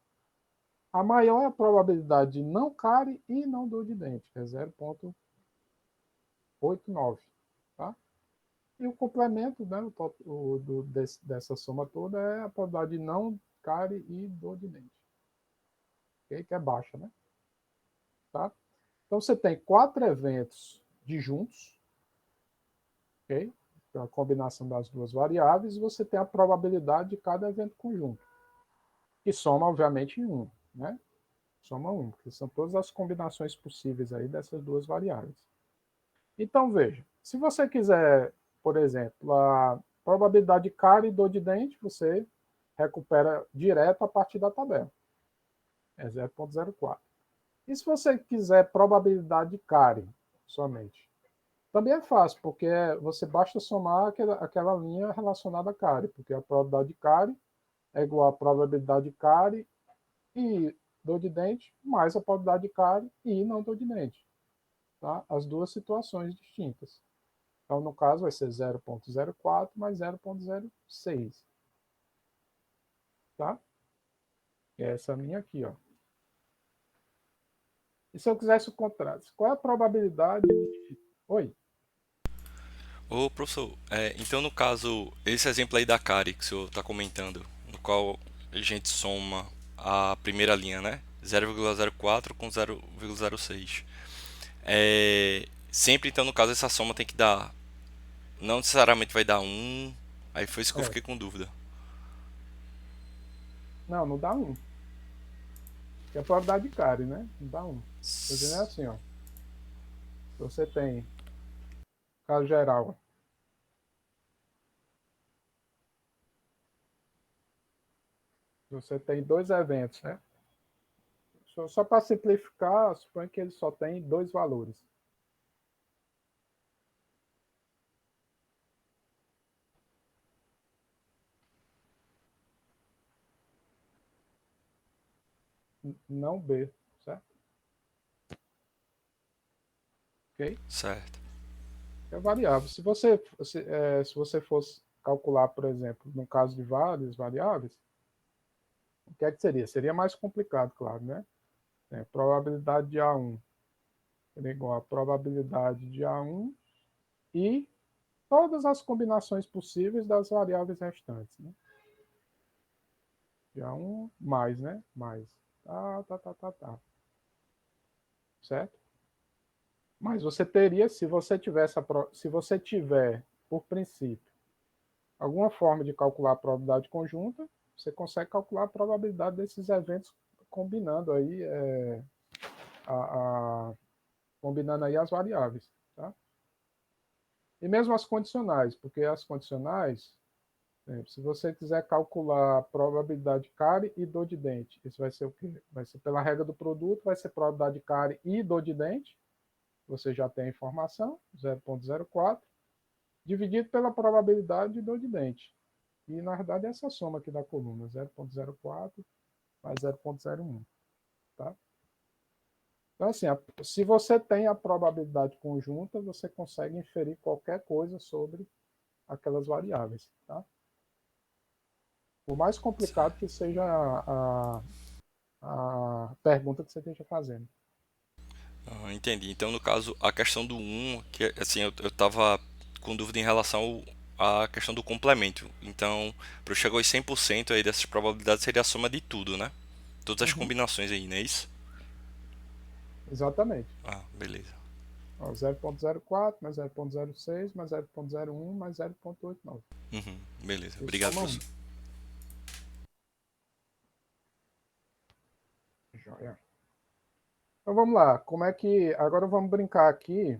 A maior é a probabilidade de não cárie e não dor de dente, que é 0,89. Tá? E o complemento, né, dessa soma toda é a probabilidade de não cárie e dor de dente. Okay? Que é baixa, né? Tá? Então você tem quatro eventos disjuntos, ok? A combinação das duas variáveis, e você tem a probabilidade de cada evento conjunto, que soma, obviamente, em 1, né? Soma 1, porque são todas as combinações possíveis aí dessas duas variáveis. Então, veja, se você quiser, por exemplo, Probabilidade de cárie e dor de dente, você recupera direto a partir da tabela. É 0,04. E se você quiser probabilidade de cárie somente? Também é fácil, porque você basta somar aquela linha relacionada à cárie, porque a probabilidade de cárie é igual à probabilidade de cárie e dor de dente, mais a probabilidade de cárie e não dor de dente. Tá? As duas situações distintas. Então, no caso, vai ser 0,04 mais 0,06. Tá? E essa minha aqui, ó. E se eu quisesse o contrário? Qual é a probabilidade de... Oi? Ô, professor, então no caso, esse exemplo aí da cárie que o senhor está comentando, no qual a gente soma a primeira linha, né? 0,04 com 0,06. Sempre então no caso essa soma tem que dar, não necessariamente vai dar 1, aí foi isso que eu É. fiquei com dúvida. Não, não dá 1. Que é a probabilidade de cárie, né? Não dá 1. Estou dizendo é assim, ó. Você tem, caso geral, você tem dois eventos, né? Só para simplificar, suponha que ele só tem dois valores. Não B, certo? Ok? Certo. É variável. Se você fosse calcular, por exemplo, no caso de várias variáveis, o que é que seria? Seria mais complicado, claro, né? Probabilidade de A1 seria igual a probabilidade de A1 e todas as combinações possíveis das variáveis restantes, né? De A1 mais, né? Mais. Tá. Certo? Mas você teria, se você tiver, por princípio, alguma forma de calcular a probabilidade conjunta, você consegue calcular a probabilidade desses eventos combinando aí, combinando aí as variáveis. Tá? E mesmo as condicionais, porque as condicionais, se você quiser calcular a probabilidade de cárie e dor de dente, isso vai ser o quê? Vai ser pela regra do produto, vai ser probabilidade de cárie e dor de dente, você já tem a informação, 0,04, dividido pela probabilidade de dor de dente. E, na verdade, é essa soma aqui da coluna, 0,04 mais 0,01. Tá? Então, assim, se você tem a probabilidade conjunta, você consegue inferir qualquer coisa sobre aquelas variáveis. Tá? Por mais complicado que seja a pergunta que você esteja fazendo. Entendi. Então, no caso, a questão do 1, que assim, eu tava com dúvida em relação à questão do complemento. Então, para eu chegar aos 100% aí dessas probabilidades, seria a soma de tudo, né? Todas as Uhum, combinações aí, não é isso? exatamente. Ah, beleza. Ó, 0,04 mais 0,06 mais 0,01 mais 0,89. Beleza. Isso Obrigado, soma 1. professor. Joia. Então vamos lá. Como é que. Agora vamos brincar aqui,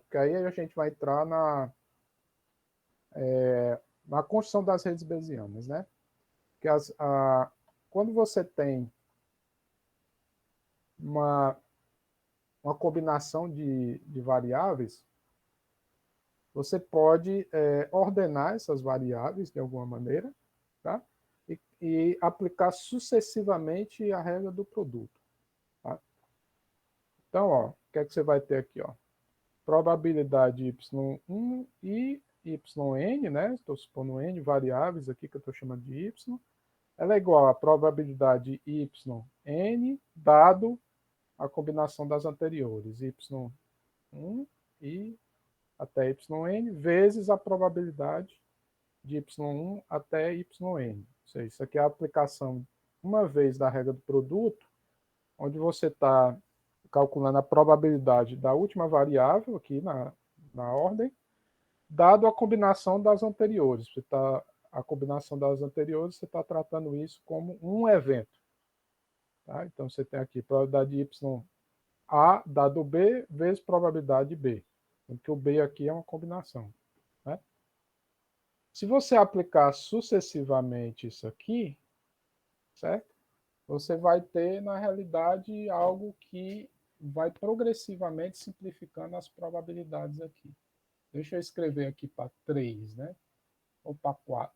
porque aí a gente vai entrar na construção das redes bayesianas, né? Que quando você tem uma, uma combinação de variáveis, você pode ordenar essas variáveis de alguma maneira, tá? E aplicar sucessivamente a regra do produto. Tá? Então, ó, o que é que você vai ter aqui? Ó? Probabilidade y1 e yn, né? Estou supondo n variáveis aqui que eu estou chamando de y. Ela é igual à probabilidade yn dado a combinação das anteriores, y1 e até yn, vezes a probabilidade de y1 até yn. Ou seja, isso aqui é a aplicação uma vez da regra do produto, onde você está calculando a probabilidade da última variável aqui na ordem, dado a combinação das anteriores. A combinação das anteriores, você está tratando isso como um evento. Tá? Então, você tem aqui probabilidade de A dado B vezes probabilidade de B. Porque o B aqui é uma combinação. Né? Se você aplicar sucessivamente isso aqui, certo? Você vai ter, na realidade, algo que vai progressivamente simplificando as probabilidades aqui. Deixa eu escrever aqui para 3, né? Ou para 4.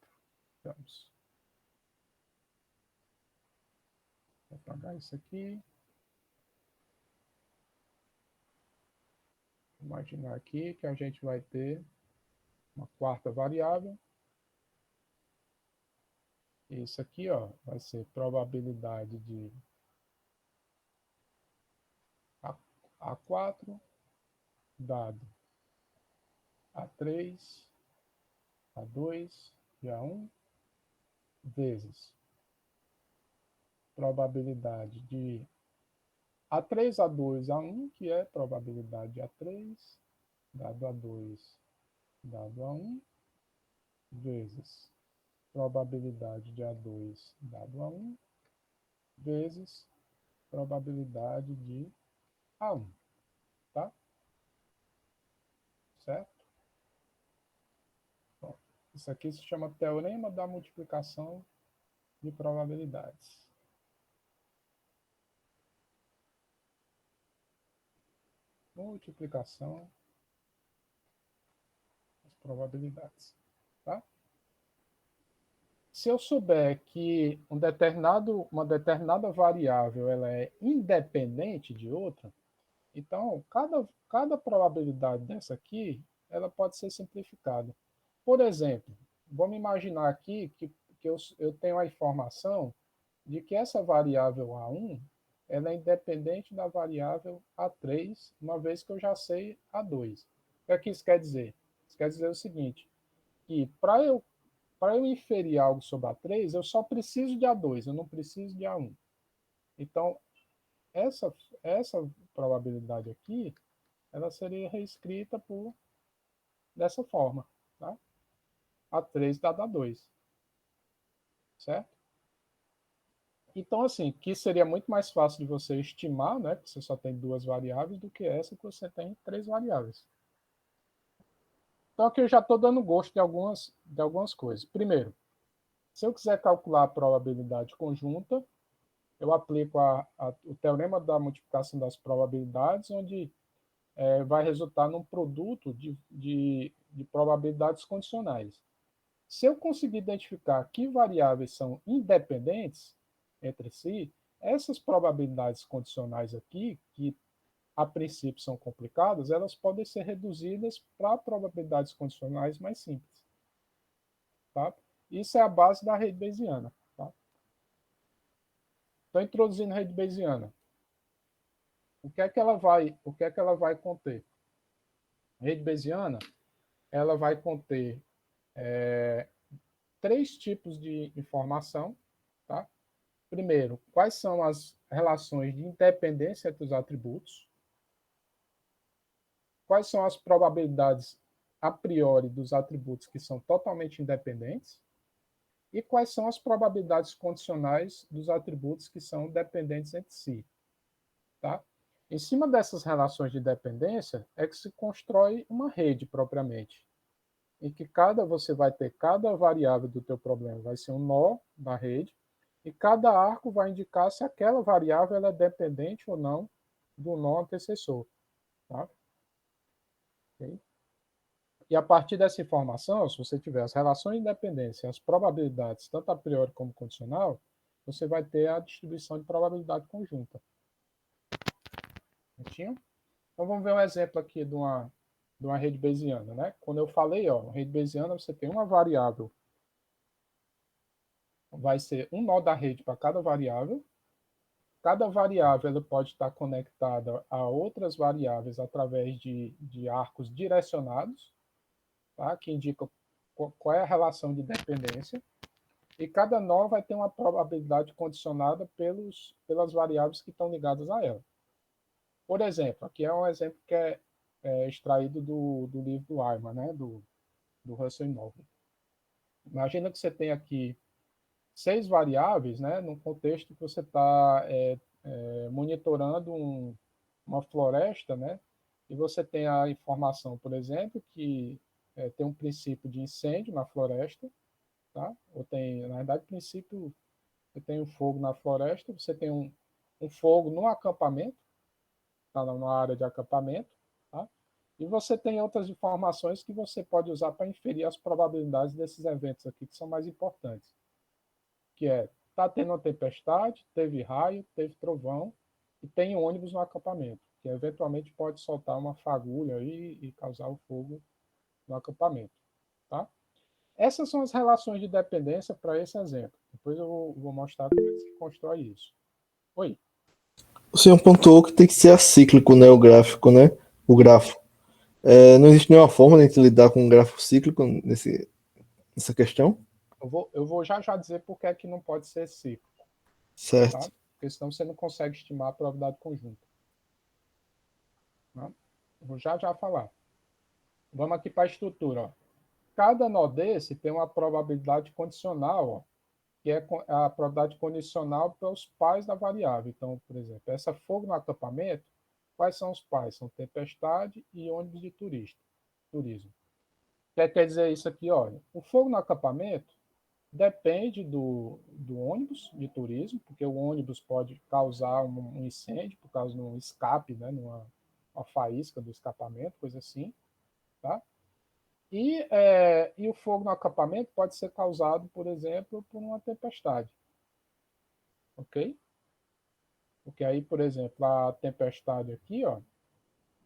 Vamos. Vou apagar isso aqui. Imaginar aqui que a gente vai ter uma quarta variável. Isso aqui, ó, vai ser probabilidade de A4 dado A3, A2 e A1 vezes probabilidade de A3, A2, A1, que é probabilidade de A3, dado A2, dado A1, vezes probabilidade de A2, dado A1, vezes probabilidade de A1, tá? Certo? Bom, isso aqui se chama teorema da multiplicação de probabilidades. Multiplicação das probabilidades, tá? Se eu souber que uma determinada variável ela é independente de outra, então cada probabilidade dessa aqui ela pode ser simplificada. Por exemplo, vamos imaginar aqui que eu tenho a informação de que essa variável A1 ela é independente da variável A3, uma vez que eu já sei A2. O que é que isso quer dizer? Isso quer dizer o seguinte, que para eu inferir algo sobre A3, eu só preciso de A2, eu não preciso de A1. Então, essa probabilidade aqui, ela seria reescrita dessa forma, tá? A3 dado A2, certo? Então, assim, que seria muito mais fácil de você estimar, né? Que você só tem duas variáveis, do que essa que você tem três variáveis. Então, aqui eu já estou dando gosto de algumas coisas. Primeiro, se eu quiser calcular a probabilidade conjunta, eu aplico o teorema da multiplicação das probabilidades, onde vai resultar num produto de probabilidades condicionais. Se eu conseguir identificar que variáveis são independentes entre si, essas probabilidades condicionais aqui, que a princípio são complicadas, elas podem ser reduzidas para probabilidades condicionais mais simples. Tá? Isso é a base da rede Bayesiana. Tá? Estou introduzindo a rede Bayesiana. O que é que ela vai conter? A rede Bayesiana ela vai conter três tipos de informação. Tá? Primeiro, quais são as relações de independência entre os atributos? Quais são as probabilidades a priori dos atributos que são totalmente independentes? E quais são as probabilidades condicionais dos atributos que são dependentes entre si? Tá? Em cima dessas relações de dependência é que se constrói uma rede propriamente, em que você vai ter cada variável do teu problema vai ser um nó da rede, e cada arco vai indicar se aquela variável ela é dependente ou não do nó antecessor. Tá? Okay? E a partir dessa informação, se você tiver as relações de dependência, as probabilidades, tanto a priori como condicional, você vai ter a distribuição de probabilidade conjunta. Certinho? Então vamos ver um exemplo aqui de uma rede Bayesiana. Né? Quando eu falei, ó, rede Bayesiana, você tem uma variável, vai ser um nó da rede para cada variável. Cada variável ela pode estar conectada a outras variáveis através de arcos direcionados, tá? Que indicam qual é a relação de dependência. E cada nó vai ter uma probabilidade condicionada pelas variáveis que estão ligadas a ela. Por exemplo, aqui é um exemplo que é extraído do livro do Ayman, né? do Russell Novak. Imagina que você tem aqui 6 variáveis, né? Num contexto que você está monitorando uma floresta, né? E você tem a informação, por exemplo, que tem um princípio de incêndio na floresta, tá? Ou tem, na verdade, princípio, você tem um fogo na floresta, você tem um fogo no acampamento, tá? Na área de acampamento, tá? E você tem outras informações que você pode usar para inferir as probabilidades desses eventos aqui que são mais importantes, que tá tendo uma tempestade, teve raio, teve trovão e tem ônibus no acampamento, que eventualmente pode soltar uma fagulha aí e causar o fogo no acampamento, tá? Essas são as relações de dependência para esse exemplo. Depois eu vou mostrar como é que se constrói isso. Oi. O senhor pontuou que tem que ser acíclico, né? O gráfico, né? O grafo. Não existe nenhuma forma de a gente lidar com um grafo cíclico nessa questão? Eu vou já dizer por que é que não pode ser ciclo, tá? Certo. Porque senão você não consegue estimar a probabilidade conjunta. Tá? Eu vou já falar. Vamos aqui para a estrutura. Ó. Cada nó desse tem uma probabilidade condicional, ó, que é a probabilidade condicional para os pais da variável. Então, por exemplo, essa fogo no acampamento, quais são os pais? São tempestade e ônibus de turismo. O que quer dizer isso aqui? Olha, o fogo no acampamento depende do ônibus de turismo, porque o ônibus pode causar um incêndio por causa de um escape, né, uma faísca do escapamento, coisa assim, tá? E o fogo no acampamento pode ser causado, por exemplo, por uma tempestade, ok? Porque aí, por exemplo, a tempestade aqui, ó,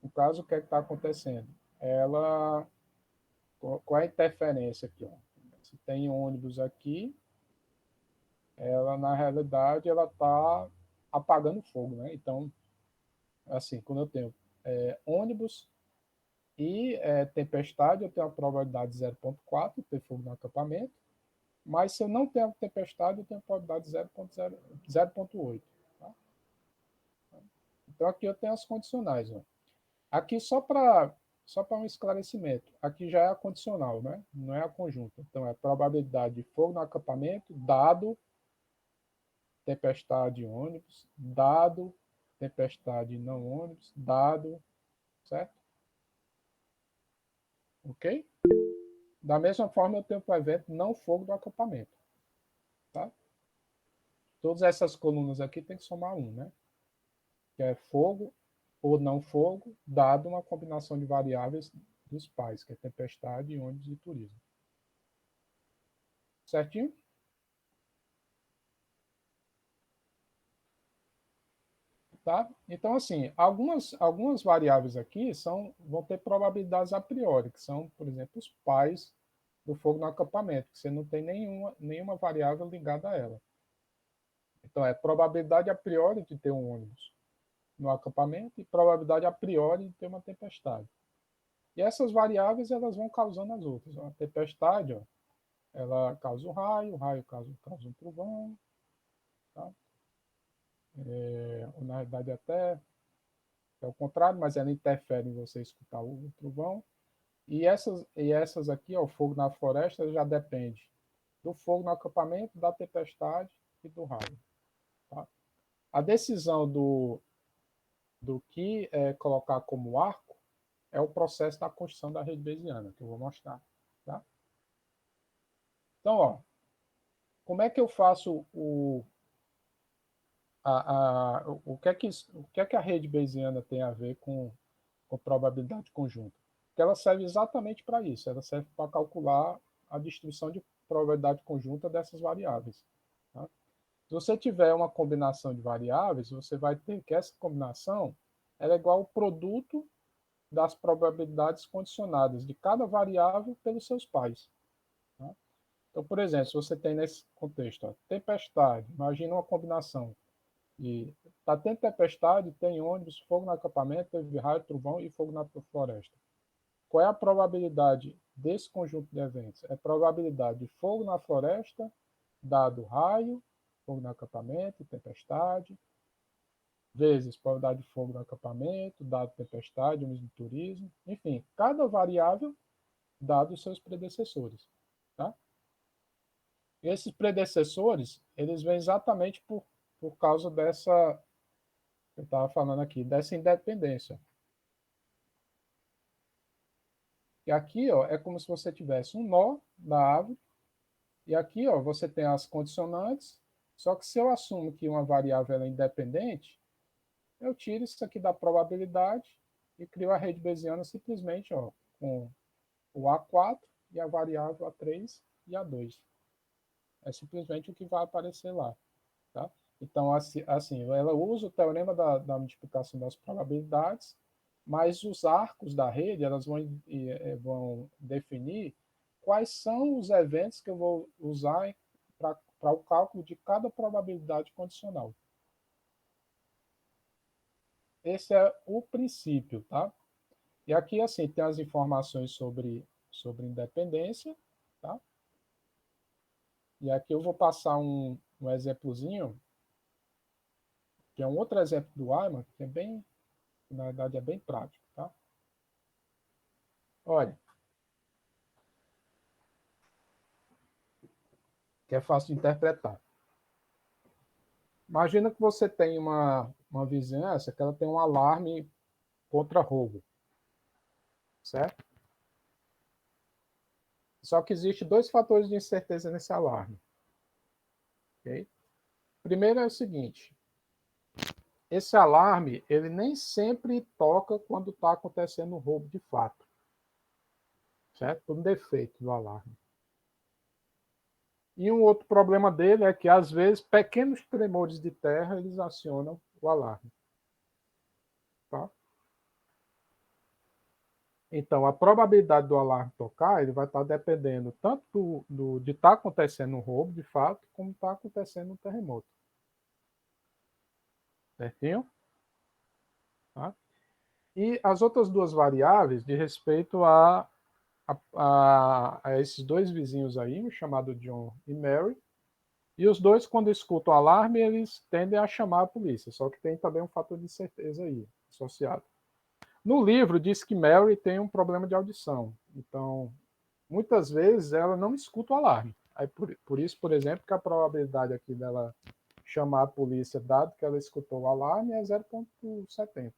no caso, o que é que está acontecendo? Ela, qual é a interferência aqui, ó? Se tem ônibus aqui, ela na realidade ela está apagando fogo, né? Então, assim, quando eu tenho ônibus e tempestade, eu tenho a probabilidade de 0,4 ter fogo no acampamento, mas se eu não tenho tempestade, eu tenho a probabilidade de 0,8. Tá? Então, aqui eu tenho as condicionais. Ó. Aqui, só para um esclarecimento, aqui já é a condicional, né? Não é a conjunta. Então, é a probabilidade de fogo no acampamento, dado tempestade ônibus, dado tempestade não ônibus, dado, certo? Ok? Da mesma forma, eu tenho para o evento não fogo do acampamento. Tá? Todas essas colunas aqui tem que somar um, né? Que é fogo ou não fogo, dado uma combinação de variáveis dos pais, que é tempestade, ônibus e turismo. Certinho? Tá? Então, assim, algumas variáveis aqui vão ter probabilidades a priori, que são, por exemplo, os pais do fogo no acampamento, que você não tem nenhuma variável ligada a ela. Então, é probabilidade a priori de ter um ônibus no acampamento e probabilidade a priori de ter uma tempestade. E essas variáveis elas vão causando as outras. A tempestade, ó, ela causa o raio causa um trovão, tá? Na verdade até é o contrário, mas ela interfere em você escutar o trovão. E essas aqui, ó, o fogo na floresta, já depende do fogo no acampamento, da tempestade e do raio. Tá? A decisão do que colocar como arco é o processo da construção da rede bayesiana, que eu vou mostrar. Tá? Então, ó, como é que eu faço o que é que a rede bayesiana tem a ver com probabilidade conjunta? Porque ela serve exatamente para isso, ela serve para calcular a distribuição de probabilidade conjunta dessas variáveis. Tá? Se você tiver uma combinação de variáveis, você vai ter que essa combinação ela é igual ao produto das probabilidades condicionadas de cada variável pelos seus pais. Tá? Então, por exemplo, se você tem nesse contexto, ó, tempestade, imagina uma combinação de tá tendo tempestade, tem ônibus, fogo no acampamento, teve raio, trovão e fogo na floresta. Qual é a probabilidade desse conjunto de eventos? É a probabilidade de fogo na floresta, dado raio, fogo no acampamento, tempestade, vezes probabilidade de fogo no acampamento, dado tempestade, ônibus de turismo, enfim, cada variável dado os seus predecessores. Tá? E esses predecessores, eles vêm exatamente por causa dessa, eu estava falando aqui, dessa independência. Que aqui, ó, é como se você tivesse um nó da árvore, e aqui, ó, você tem as condicionantes, só que se eu assumo que uma variável é independente, eu tiro isso aqui da probabilidade e crio a rede bayesiana simplesmente, ó, com o A4 e a variável A3 e A2. É simplesmente o que vai aparecer lá. Tá? Então, assim, ela usa o teorema da multiplicação das probabilidades, mas os arcos da rede elas vão definir quais são os eventos que eu vou usar para o cálculo de cada probabilidade condicional. Esse é o princípio, tá? E aqui, assim, tem as informações sobre independência, tá? E aqui eu vou passar um exemplozinho, que é um outro exemplo do Ayman, que é bem, na verdade, é bem prático, tá? Olha, que é fácil de interpretar. Imagina que você tem uma vizinhança que ela tem um alarme contra roubo, certo? Só que existe dois fatores de incerteza nesse alarme. Okay? Primeiro é o seguinte, esse alarme ele nem sempre toca quando está acontecendo um roubo de fato, certo? Por um defeito do alarme. E um outro problema dele é que, às vezes, pequenos tremores de terra eles acionam o alarme. Tá? Então, a probabilidade do alarme tocar ele vai estar dependendo tanto de estar acontecendo um roubo, de fato, como está acontecendo um terremoto. Certinho? Tá? E as outras duas variáveis de respeito a esses dois vizinhos aí, chamado John e Mary, e os dois, quando escutam o alarme, eles tendem a chamar a polícia, só que tem também um fator de incerteza aí, associado. No livro, diz que Mary tem um problema de audição, então, muitas vezes, ela não escuta o alarme. Aí, por isso, por exemplo, que a probabilidade aqui dela chamar a polícia, dado que ela escutou o alarme, é 0,70.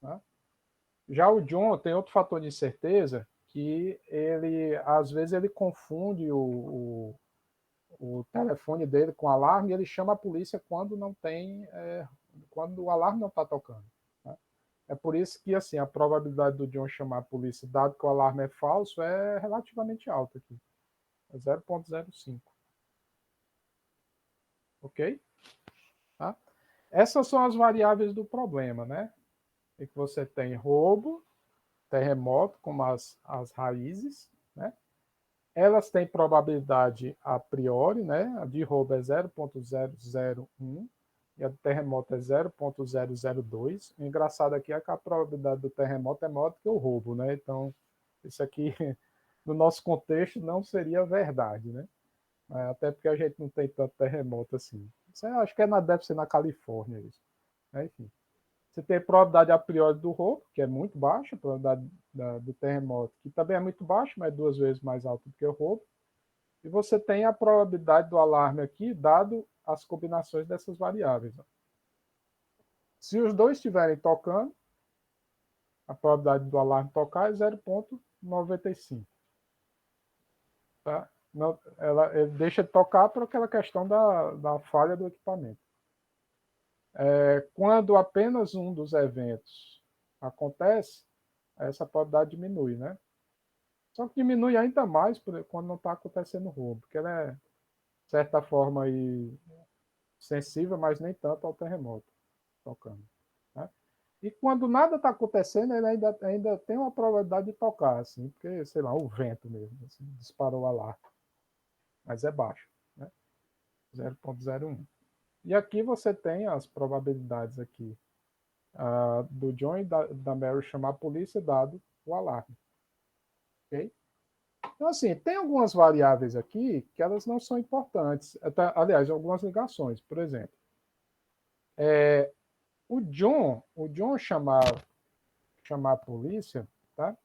Né? Já o John tem outro fator de incerteza, que ele, às vezes, ele confunde o telefone dele com alarme e ele chama a polícia quando não tem, quando o alarme não está tocando. Né? É por isso que assim a probabilidade do John chamar a polícia, dado que o alarme é falso, é relativamente alta aqui. É 0,05. Ok? Tá? Essas são as variáveis do problema, né? E que você tem roubo, terremoto, como as raízes, né? Elas têm probabilidade a priori, né? A de roubo é 0,001 e a do terremoto é 0,002. O engraçado aqui é que a probabilidade do terremoto é maior do que o roubo, né? Então, isso aqui, no nosso contexto, não seria verdade, né? Até porque a gente não tem tanto terremoto assim. Isso eu acho que deve ser na Califórnia isso. Né? Enfim. Você tem a probabilidade a priori do roubo, que é muito baixa, a probabilidade do terremoto, que também é muito baixa, mas 2 vezes mais alta do que o roubo. E você tem a probabilidade do alarme aqui, dado as combinações dessas variáveis. Se os dois estiverem tocando, a probabilidade do alarme tocar é 0,95. Tá? Ele deixa de tocar por aquela questão da falha do equipamento. Quando apenas um dos eventos acontece, essa probabilidade diminui, né? Só que diminui ainda mais quando não está acontecendo roubo, porque ela é, de certa forma, aí, sensível, mas nem tanto ao terremoto tocando. Né? E quando nada está acontecendo, ele ainda tem uma probabilidade de tocar, assim, porque, sei lá, o vento mesmo, assim, disparou o alarme. Mas é baixo, né? 0,01. E aqui você tem as probabilidades aqui do John e da Mary chamar a polícia, dado o alarme. Ok? Então, assim, tem algumas variáveis aqui que elas não são importantes. Aliás, algumas ligações. Por exemplo, o John chamar a polícia, tá?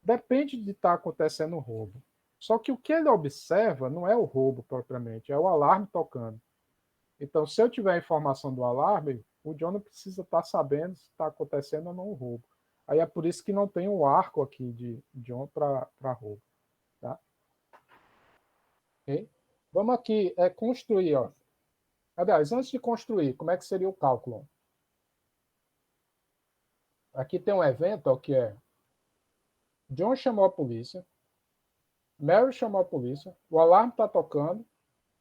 Depende de estar acontecendo o roubo. Só que o que ele observa não é o roubo propriamente, é o alarme tocando. Então, se eu tiver a informação do alarme, o John não precisa estar sabendo se está acontecendo ou não o roubo. Aí é por isso que não tem o arco aqui de John para roubo. Tá? Okay? Vamos aqui construir. Ó. Aliás, antes de construir, como é que seria o cálculo? Aqui tem um evento ó, que é John chamou a polícia, Mary chamou a polícia, o alarme está tocando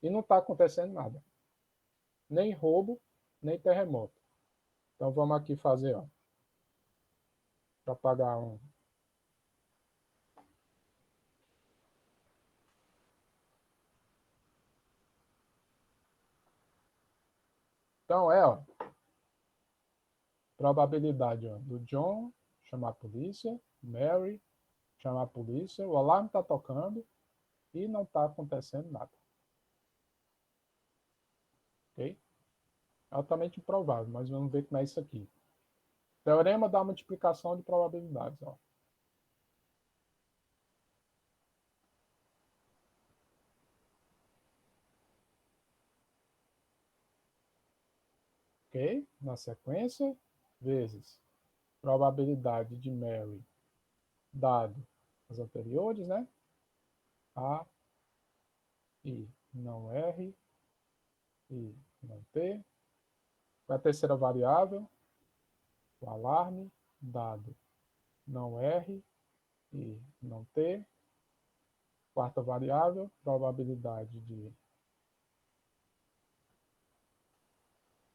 e não está acontecendo nada. Nem roubo, nem terremoto. Então vamos aqui fazer, ó, para pagar um. Então ó, probabilidade ó, do John chamar a polícia, Mary chamar a polícia, o alarme está tocando e não está acontecendo nada. Ok? Altamente improvável, mas vamos ver como é isso aqui. Teorema da multiplicação de probabilidades. Ó. Ok? Na sequência, vezes probabilidade de Mary dado as anteriores, né? A, I, não R, I, não T. A terceira variável, o alarme, dado não R, I, não T. Quarta variável, probabilidade de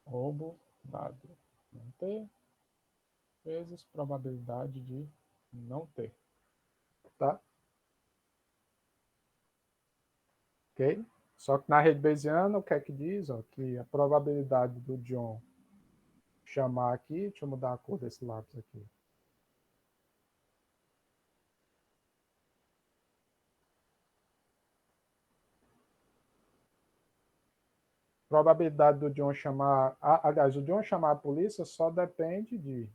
roubo, dado não T, vezes probabilidade de não ter. Tá? Ok? Só que na rede bayesiana, o que é que diz? Ó, que a probabilidade do John chamar aqui, deixa eu mudar a cor desse lápis aqui. Probabilidade do John chamar... Aliás, o John chamar a polícia só depende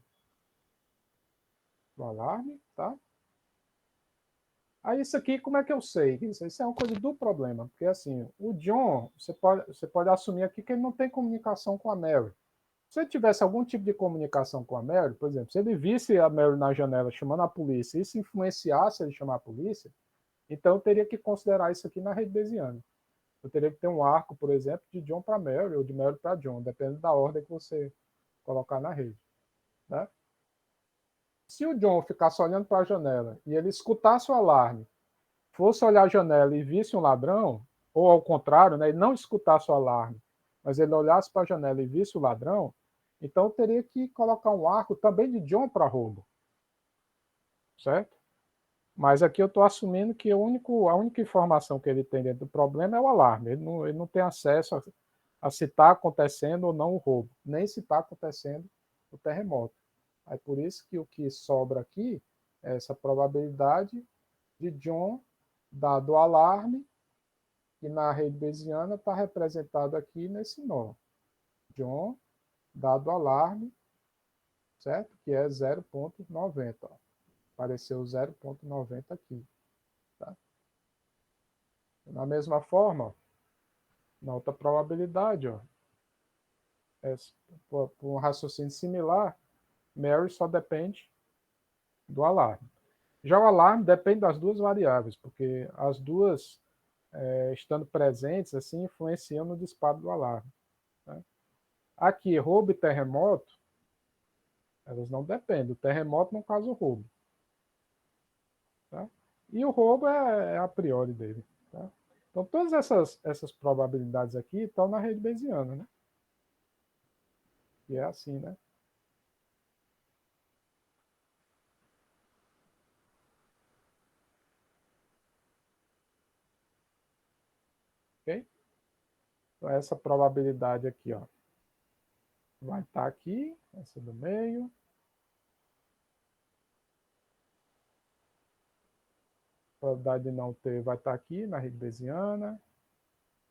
do alarme, tá? Aí isso aqui, como é que eu sei? Isso é uma coisa do problema, porque assim, o John, você pode assumir aqui que ele não tem comunicação com a Mary. Se ele tivesse algum tipo de comunicação com a Mary, por exemplo, se ele visse a Mary na janela chamando a polícia e isso influenciasse ele chamar a polícia, então eu teria que considerar isso aqui na rede bayesiana. Eu teria que ter um arco, por exemplo, de John para Mary ou de Mary para John, dependendo da ordem que você colocar na rede. Né? Se o John ficasse olhando para a janela e ele escutasse o alarme, fosse olhar a janela e visse um ladrão, ou ao contrário, né, ele não escutasse o alarme, mas ele olhasse para a janela e visse o ladrão, então eu teria que colocar um arco também de John para roubo. Certo? Mas aqui eu estou assumindo que a única informação que ele tem dentro do problema é o alarme. Ele não tem acesso a se está acontecendo ou não o roubo, nem se está acontecendo o terremoto. É por isso que o que sobra aqui é essa probabilidade de John dado o alarme, que na rede bayesiana está representado aqui nesse nó. John dado o alarme, certo? Que é 0,90. Apareceu 0,90 aqui. Tá? Da mesma forma, na outra probabilidade, ó, por um raciocínio similar, Mary só depende do alarme. Já o alarme depende das duas variáveis, porque as duas, estando presentes, assim, influenciam no disparo do alarme. Né? Aqui, roubo e terremoto, elas não dependem. O terremoto, no caso, o roubo. Tá? E o roubo é a priori dele. Tá? Então, todas essas probabilidades aqui estão na rede bayesiana, né? E é assim, né? Ok? Então, essa probabilidade aqui, ó, vai estar aqui, essa do meio. Probabilidade de não ter vai estar aqui na rede bayesiana.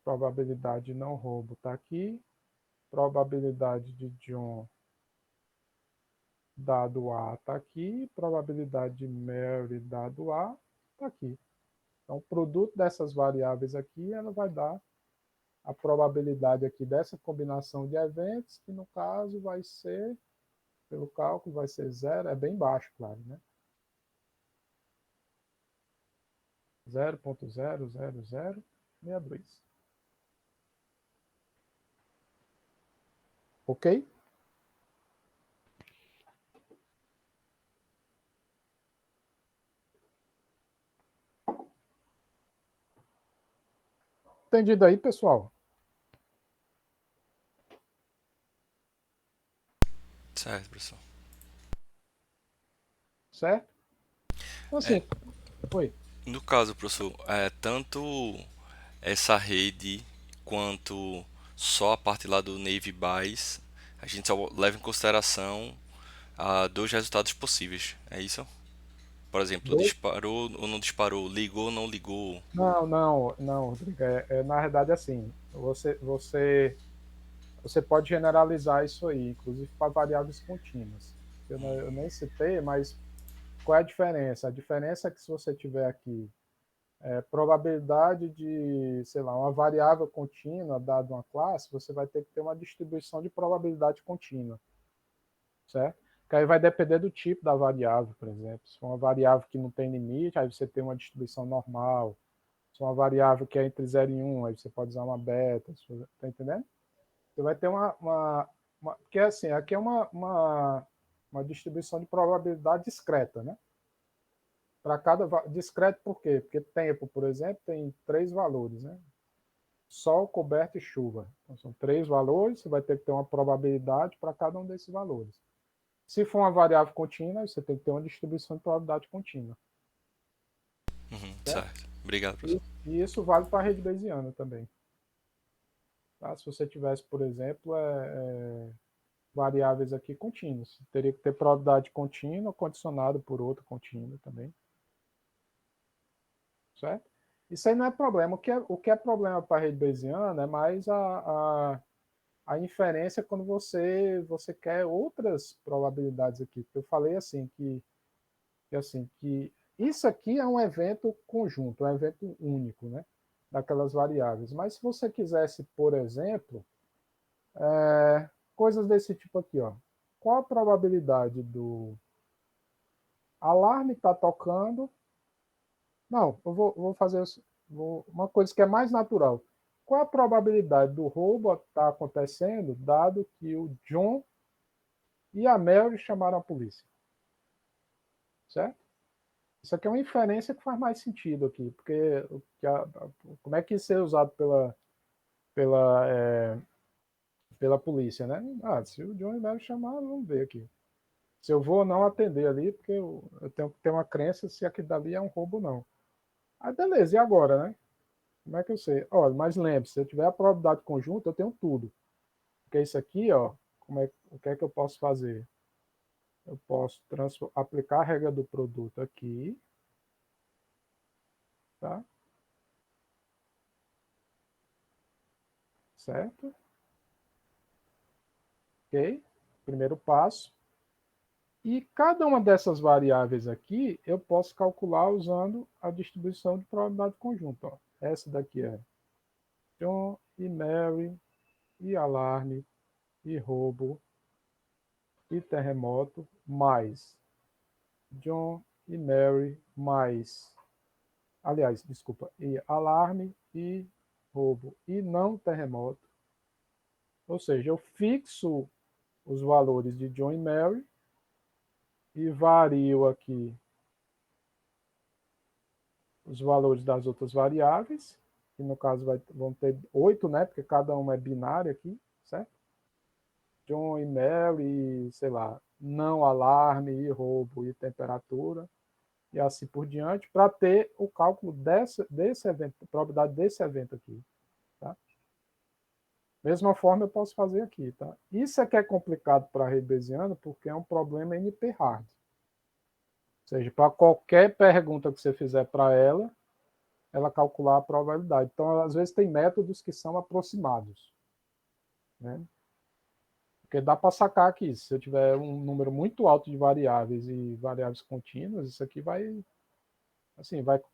Probabilidade de não roubo está aqui. Probabilidade de John dado A está aqui. Probabilidade de Mary dado A está aqui. Então, o produto dessas variáveis aqui, ela vai dar a probabilidade aqui dessa combinação de eventos, que no caso vai ser pelo cálculo vai ser 0, é bem baixo, claro, né? 0,000062. Ok? Entendido aí, pessoal? Certo, professor. Certo? Então, assim, oi. No caso, professor, tanto essa rede quanto só a parte lá do Navy Buys, a gente só leva em consideração dois resultados possíveis, é isso? Por exemplo, Dois? disparou ou não disparou, ligou ou não ligou. Não, Rodrigo. Na verdade, assim, você pode generalizar isso aí, inclusive para variáveis contínuas. Eu nem citei, mas qual é a diferença? A diferença é que se você tiver aqui probabilidade de, sei lá, uma variável contínua dada uma classe, você vai ter que ter uma distribuição de probabilidade contínua, certo? Que aí vai depender do tipo da variável, por exemplo. Se for uma variável que não tem limite, aí você tem uma distribuição normal. Se for uma variável que é entre 0 e 1, aí você pode usar uma beta, tá entendendo? Você vai ter porque assim, aqui é uma distribuição de probabilidade discreta, né? Para cada discreto por quê? Porque tempo, por exemplo, tem 3 valores, né? Sol, coberto e chuva. Então, são 3 valores, você vai ter que ter uma probabilidade para cada um desses valores. Se for uma variável contínua, você tem que ter uma distribuição de probabilidade contínua. Certo? Certo. Obrigado, E, professor. e isso vale para a rede Bayesiana também. Tá? Se você tivesse, por exemplo, variáveis aqui contínuas, teria que ter probabilidade contínua condicionado por outra contínua também. Certo? Isso aí não é problema. O que é problema para a rede Bayesiana é mais a inferência quando você quer outras probabilidades aqui. Eu falei assim que isso aqui é um evento conjunto, um evento único, né? Daquelas variáveis. Mas se você quisesse, por exemplo, coisas desse tipo aqui, ó. Qual a probabilidade do alarme estar tocando? Não, eu vou fazer uma coisa que é mais natural. Qual a probabilidade do roubo estar acontecendo, dado que o John e a Mary chamaram a polícia? Certo? Isso aqui é uma inferência que faz mais sentido aqui, porque como é que isso é usado pela, é, pela polícia, né? Se o John e a Mary chamaram, vamos ver aqui. Se eu vou ou não atender ali, porque eu tenho que ter uma crença se aquilo dali é um roubo ou não. Aí beleza, e agora, né? Como é que eu sei? Olha, mas lembre-se, se eu tiver a probabilidade conjunta, eu tenho tudo. Porque isso aqui, ó, o que é que eu posso fazer? Eu posso aplicar a regra do produto aqui, tá? Certo? Ok? Primeiro passo. E cada uma dessas variáveis aqui, eu posso calcular usando a distribuição de probabilidade conjunta. Ó. Essa daqui é John e Mary, e alarme, e roubo, e terremoto, mais John e Mary, mais. Aliás, desculpa, e alarme, e roubo, e não terremoto. Ou seja, eu fixo os valores de John e Mary e vario aqui os valores das outras variáveis, que no caso vão ter 8, né? Porque cada uma é binária aqui, certo? John e Mary, sei lá, não alarme, e roubo, e temperatura, e assim por diante, para ter o cálculo desse evento, a probabilidade desse evento aqui. Tá? Mesma forma eu posso fazer aqui. Tá? Isso é que é complicado para a rede Bayesiana, porque é um problema NP-hard. Ou seja, para qualquer pergunta que você fizer para ela calcular a probabilidade. Então, às vezes, tem métodos que são aproximados. Né? Porque dá para sacar aqui, se eu tiver um número muito alto de variáveis e variáveis contínuas, isso aqui vai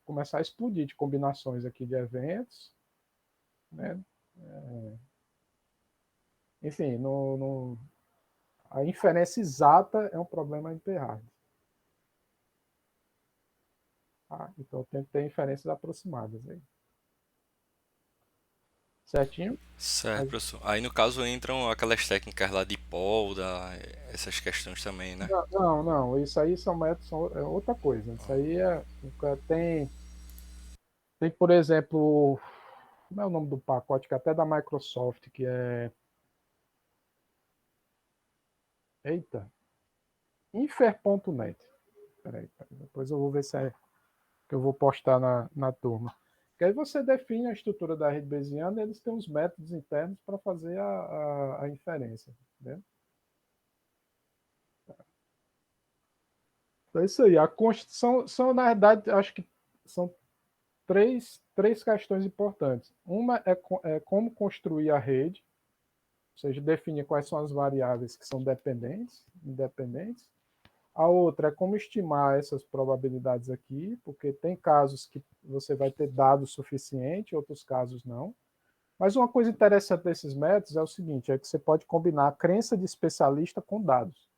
começar a explodir de combinações aqui de eventos. Né? Enfim, A inferência exata é um problema em P-hard. Então tem que ter inferências aproximadas aí. Certinho? Certo, professor. Aí no caso entram aquelas técnicas lá de polda, essas questões também, né? Não. Isso aí são métodos, é outra coisa. Isso aí tem, por exemplo, como é o nome do pacote que é até da Microsoft, que é. Eita! Infer.net. Peraí, depois eu vou ver se é que eu vou postar na turma. Que aí você define a estrutura da rede bayesiana e eles têm uns métodos internos para fazer a inferência. Entendeu? Então é isso aí. A Constituição, na verdade, acho que são três questões importantes. Uma é como construir a rede, ou seja, definir quais são as variáveis que são dependentes, independentes. A outra é como estimar essas probabilidades aqui, porque tem casos que você vai ter dados suficiente, outros casos não. Mas uma coisa interessante desses métodos é o seguinte, é que você pode combinar a crença de especialista com dados.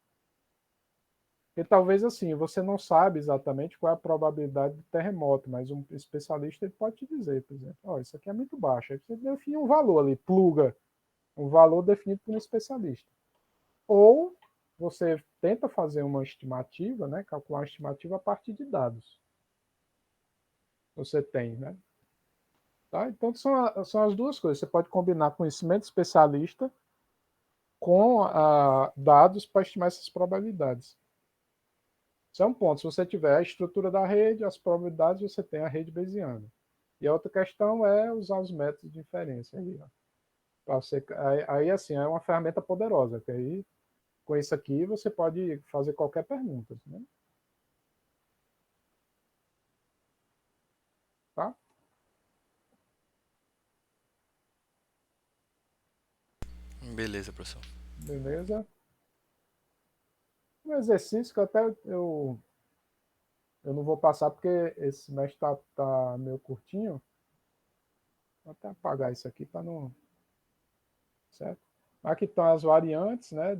Porque talvez assim, você não sabe exatamente qual é a probabilidade de terremoto, mas um especialista ele pode te dizer, por exemplo, oh, isso aqui é muito baixo. Aí você define um valor ali, pluga um valor definido por um especialista. Ou você tenta fazer uma estimativa, né, calcular uma estimativa a partir de dados. Você tem, né? Tá? Então são as duas coisas. Você pode combinar conhecimento especialista com dados para estimar essas probabilidades. Isso é um ponto. Se você tiver a estrutura da rede, as probabilidades, você tem a rede bayesiana. E a outra questão é usar os métodos de inferência. Aí assim, é uma ferramenta poderosa, que aí, com isso aqui, você pode fazer qualquer pergunta. Né? Tá? Beleza, professor. Beleza? Um exercício que até eu não vou passar porque esse semestre tá meio curtinho. Vou até apagar isso aqui para não. Certo? Aqui estão as variantes, né,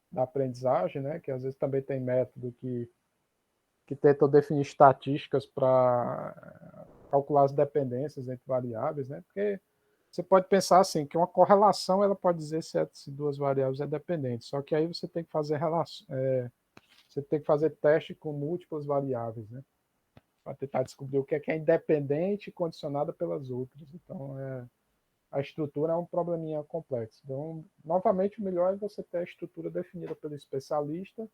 da aprendizagem, né, que às vezes também tem método que tentam definir estatísticas para calcular as dependências entre variáveis, né, porque você pode pensar assim, que uma correlação ela pode dizer se duas variáveis é dependente, só que aí você tem que fazer você tem que fazer teste com múltiplas variáveis, né, para tentar descobrir o que é independente e condicionada pelas outras. Então, a estrutura é um probleminha complexo. Então, novamente, o melhor é você ter a estrutura definida pelo especialista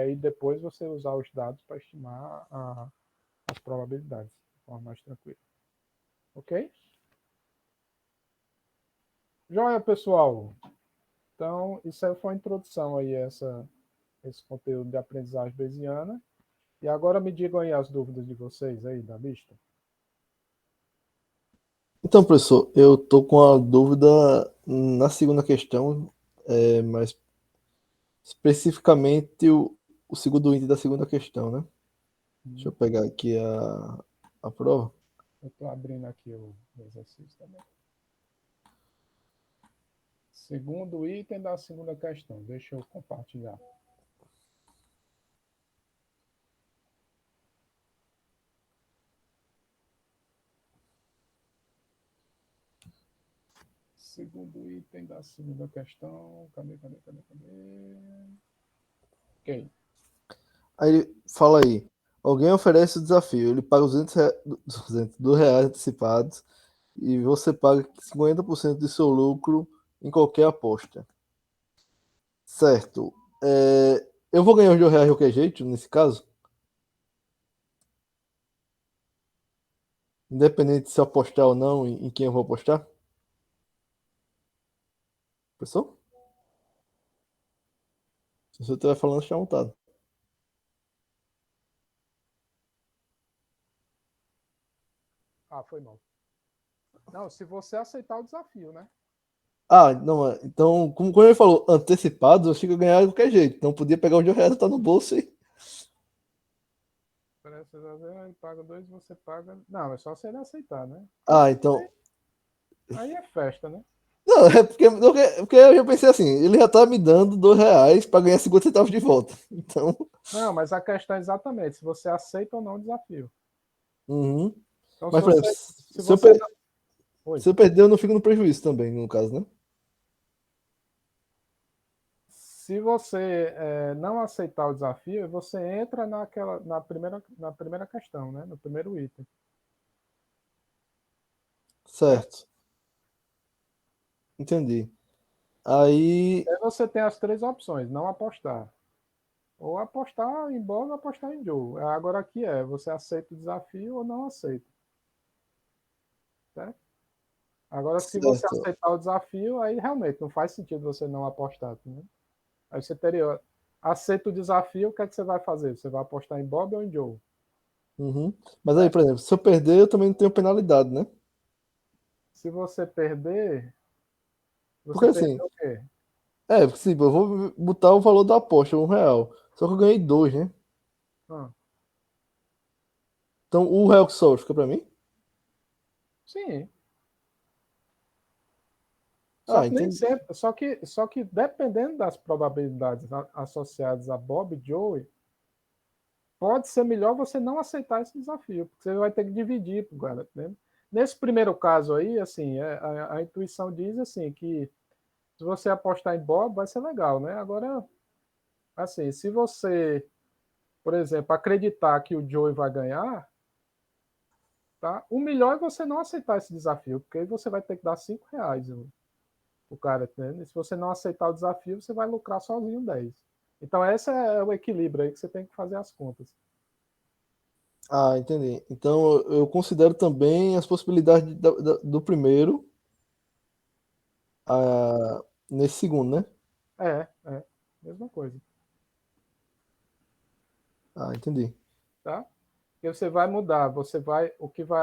e depois você usar os dados para estimar as probabilidades de forma mais tranquila. Ok? Joia, pessoal. Então, isso aí foi a introdução aí a esse conteúdo de aprendizagem bayesiana. E agora me digam aí as dúvidas de vocês aí da lista. Então, professor, eu tô com a dúvida na segunda questão, mas especificamente o segundo item da segunda questão, né? Deixa eu pegar aqui a prova. Eu estou abrindo aqui o exercício também. Segundo item da segunda questão. Deixa eu compartilhar. Segundo item da segunda questão. Cadê? Ok. Aí ele fala aí, alguém oferece o desafio, ele paga R$ 200 antecipados e você paga 50% do seu lucro em qualquer aposta. Certo. Eu vou ganhar os R$ 2 de qualquer jeito, nesse caso? Independente se eu apostar ou não, em quem eu vou apostar? Pessoal? Se você estiver falando, está montado. Foi mal. Não, se você aceitar o desafio, né? Não, então, como quando ele falou antecipados, eu achei que eu ganhava de qualquer jeito. Então podia pegar os R$ 2, tá no bolso e. Ele paga 2, você paga. Não, é só você aceitar, né? Então. Aí é festa, né? Não, é porque eu já pensei assim, ele já tá me dando R$ 2 para ganhar 50 centavos de volta. Então, Não, mas a questão é exatamente se você aceita ou não o desafio. uhum. Então, Mas, por exemplo, se você não. Oi. se eu perder, eu não fico no prejuízo também, no caso, né? Se você não aceitar o desafio, você entra na primeira questão, né? No primeiro item. Certo? Certo, entendi. Aí, Aí você tem as três opções: não apostar. Ou apostar em Bob ou apostar em Joe. Agora aqui você aceita o desafio ou não aceita. Certo? Agora, se você certo. aceitar o desafio, aí realmente não faz sentido você não apostar. Né? Aí você teria, aceita o desafio, o que é que você vai fazer? Você vai apostar em Bob ou em Joe? Uhum. Mas aí, Certo? por exemplo, se eu perder, eu também não tenho penalidade, né? Se você perder, Porque você assim, perdeu o quê? porque sim, eu vou botar o valor da aposta, R$ 1. Só que eu ganhei dois, né? Ah, Então o real que sobra fica pra mim? sim. Só Ah, que nem entendi. sempre, só que dependendo das probabilidades associadas a Bob e Joey, pode ser melhor você não aceitar esse desafio, porque você vai ter que dividir, cara, né? Nesse primeiro caso aí, assim, a intuição diz assim que se você apostar em Bob, vai ser legal, né? Agora, assim, se você, por exemplo, acreditar que o Joey vai ganhar, tá? O melhor é você não aceitar esse desafio, porque aí você vai ter que dar R$ 5 o cara, né? E se você não aceitar o desafio, você vai lucrar sozinho 10. Então, esse é o equilíbrio aí que você tem que fazer as contas. Ah, entendi. Então eu considero também as possibilidades do primeiro nesse segundo, né? Mesma coisa, Ah, entendi. tá? Porque você vai mudar,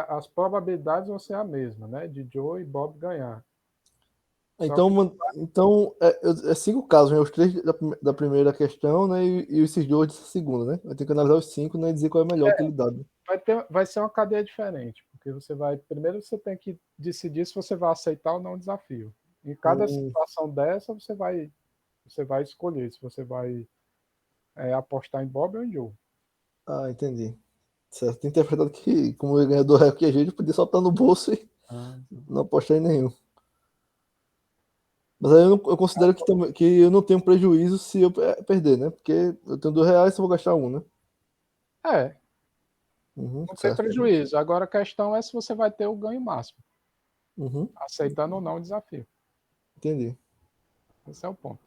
as probabilidades vão ser a mesma, né? De Joe e Bob ganhar. Só Então, que é cinco casos, né? Os três da primeira questão, né? E esses dois dessa segunda, né? Eu tenho que analisar os cinco, né? E dizer qual é a melhor utilidade. vai ser uma cadeia diferente, porque primeiro você tem que decidir se você vai aceitar ou não o desafio. Em cada Hum, situação dessa, você vai escolher se você vai apostar em Bob ou em Joe. entendi. Certo. Tem interpretado que, como eu ganhei R$ 2 que a gente podia soltar no bolso e Ah, não apostar em nenhum. Mas aí eu considero que eu não tenho prejuízo se eu perder, né? Porque eu tenho R$ 2 e eu vou gastar um, né? é, Uhum, não tem certo. prejuízo. Agora a questão é se você vai ter o ganho máximo, Uhum, aceitando ou não o desafio. entendi. Esse é o ponto.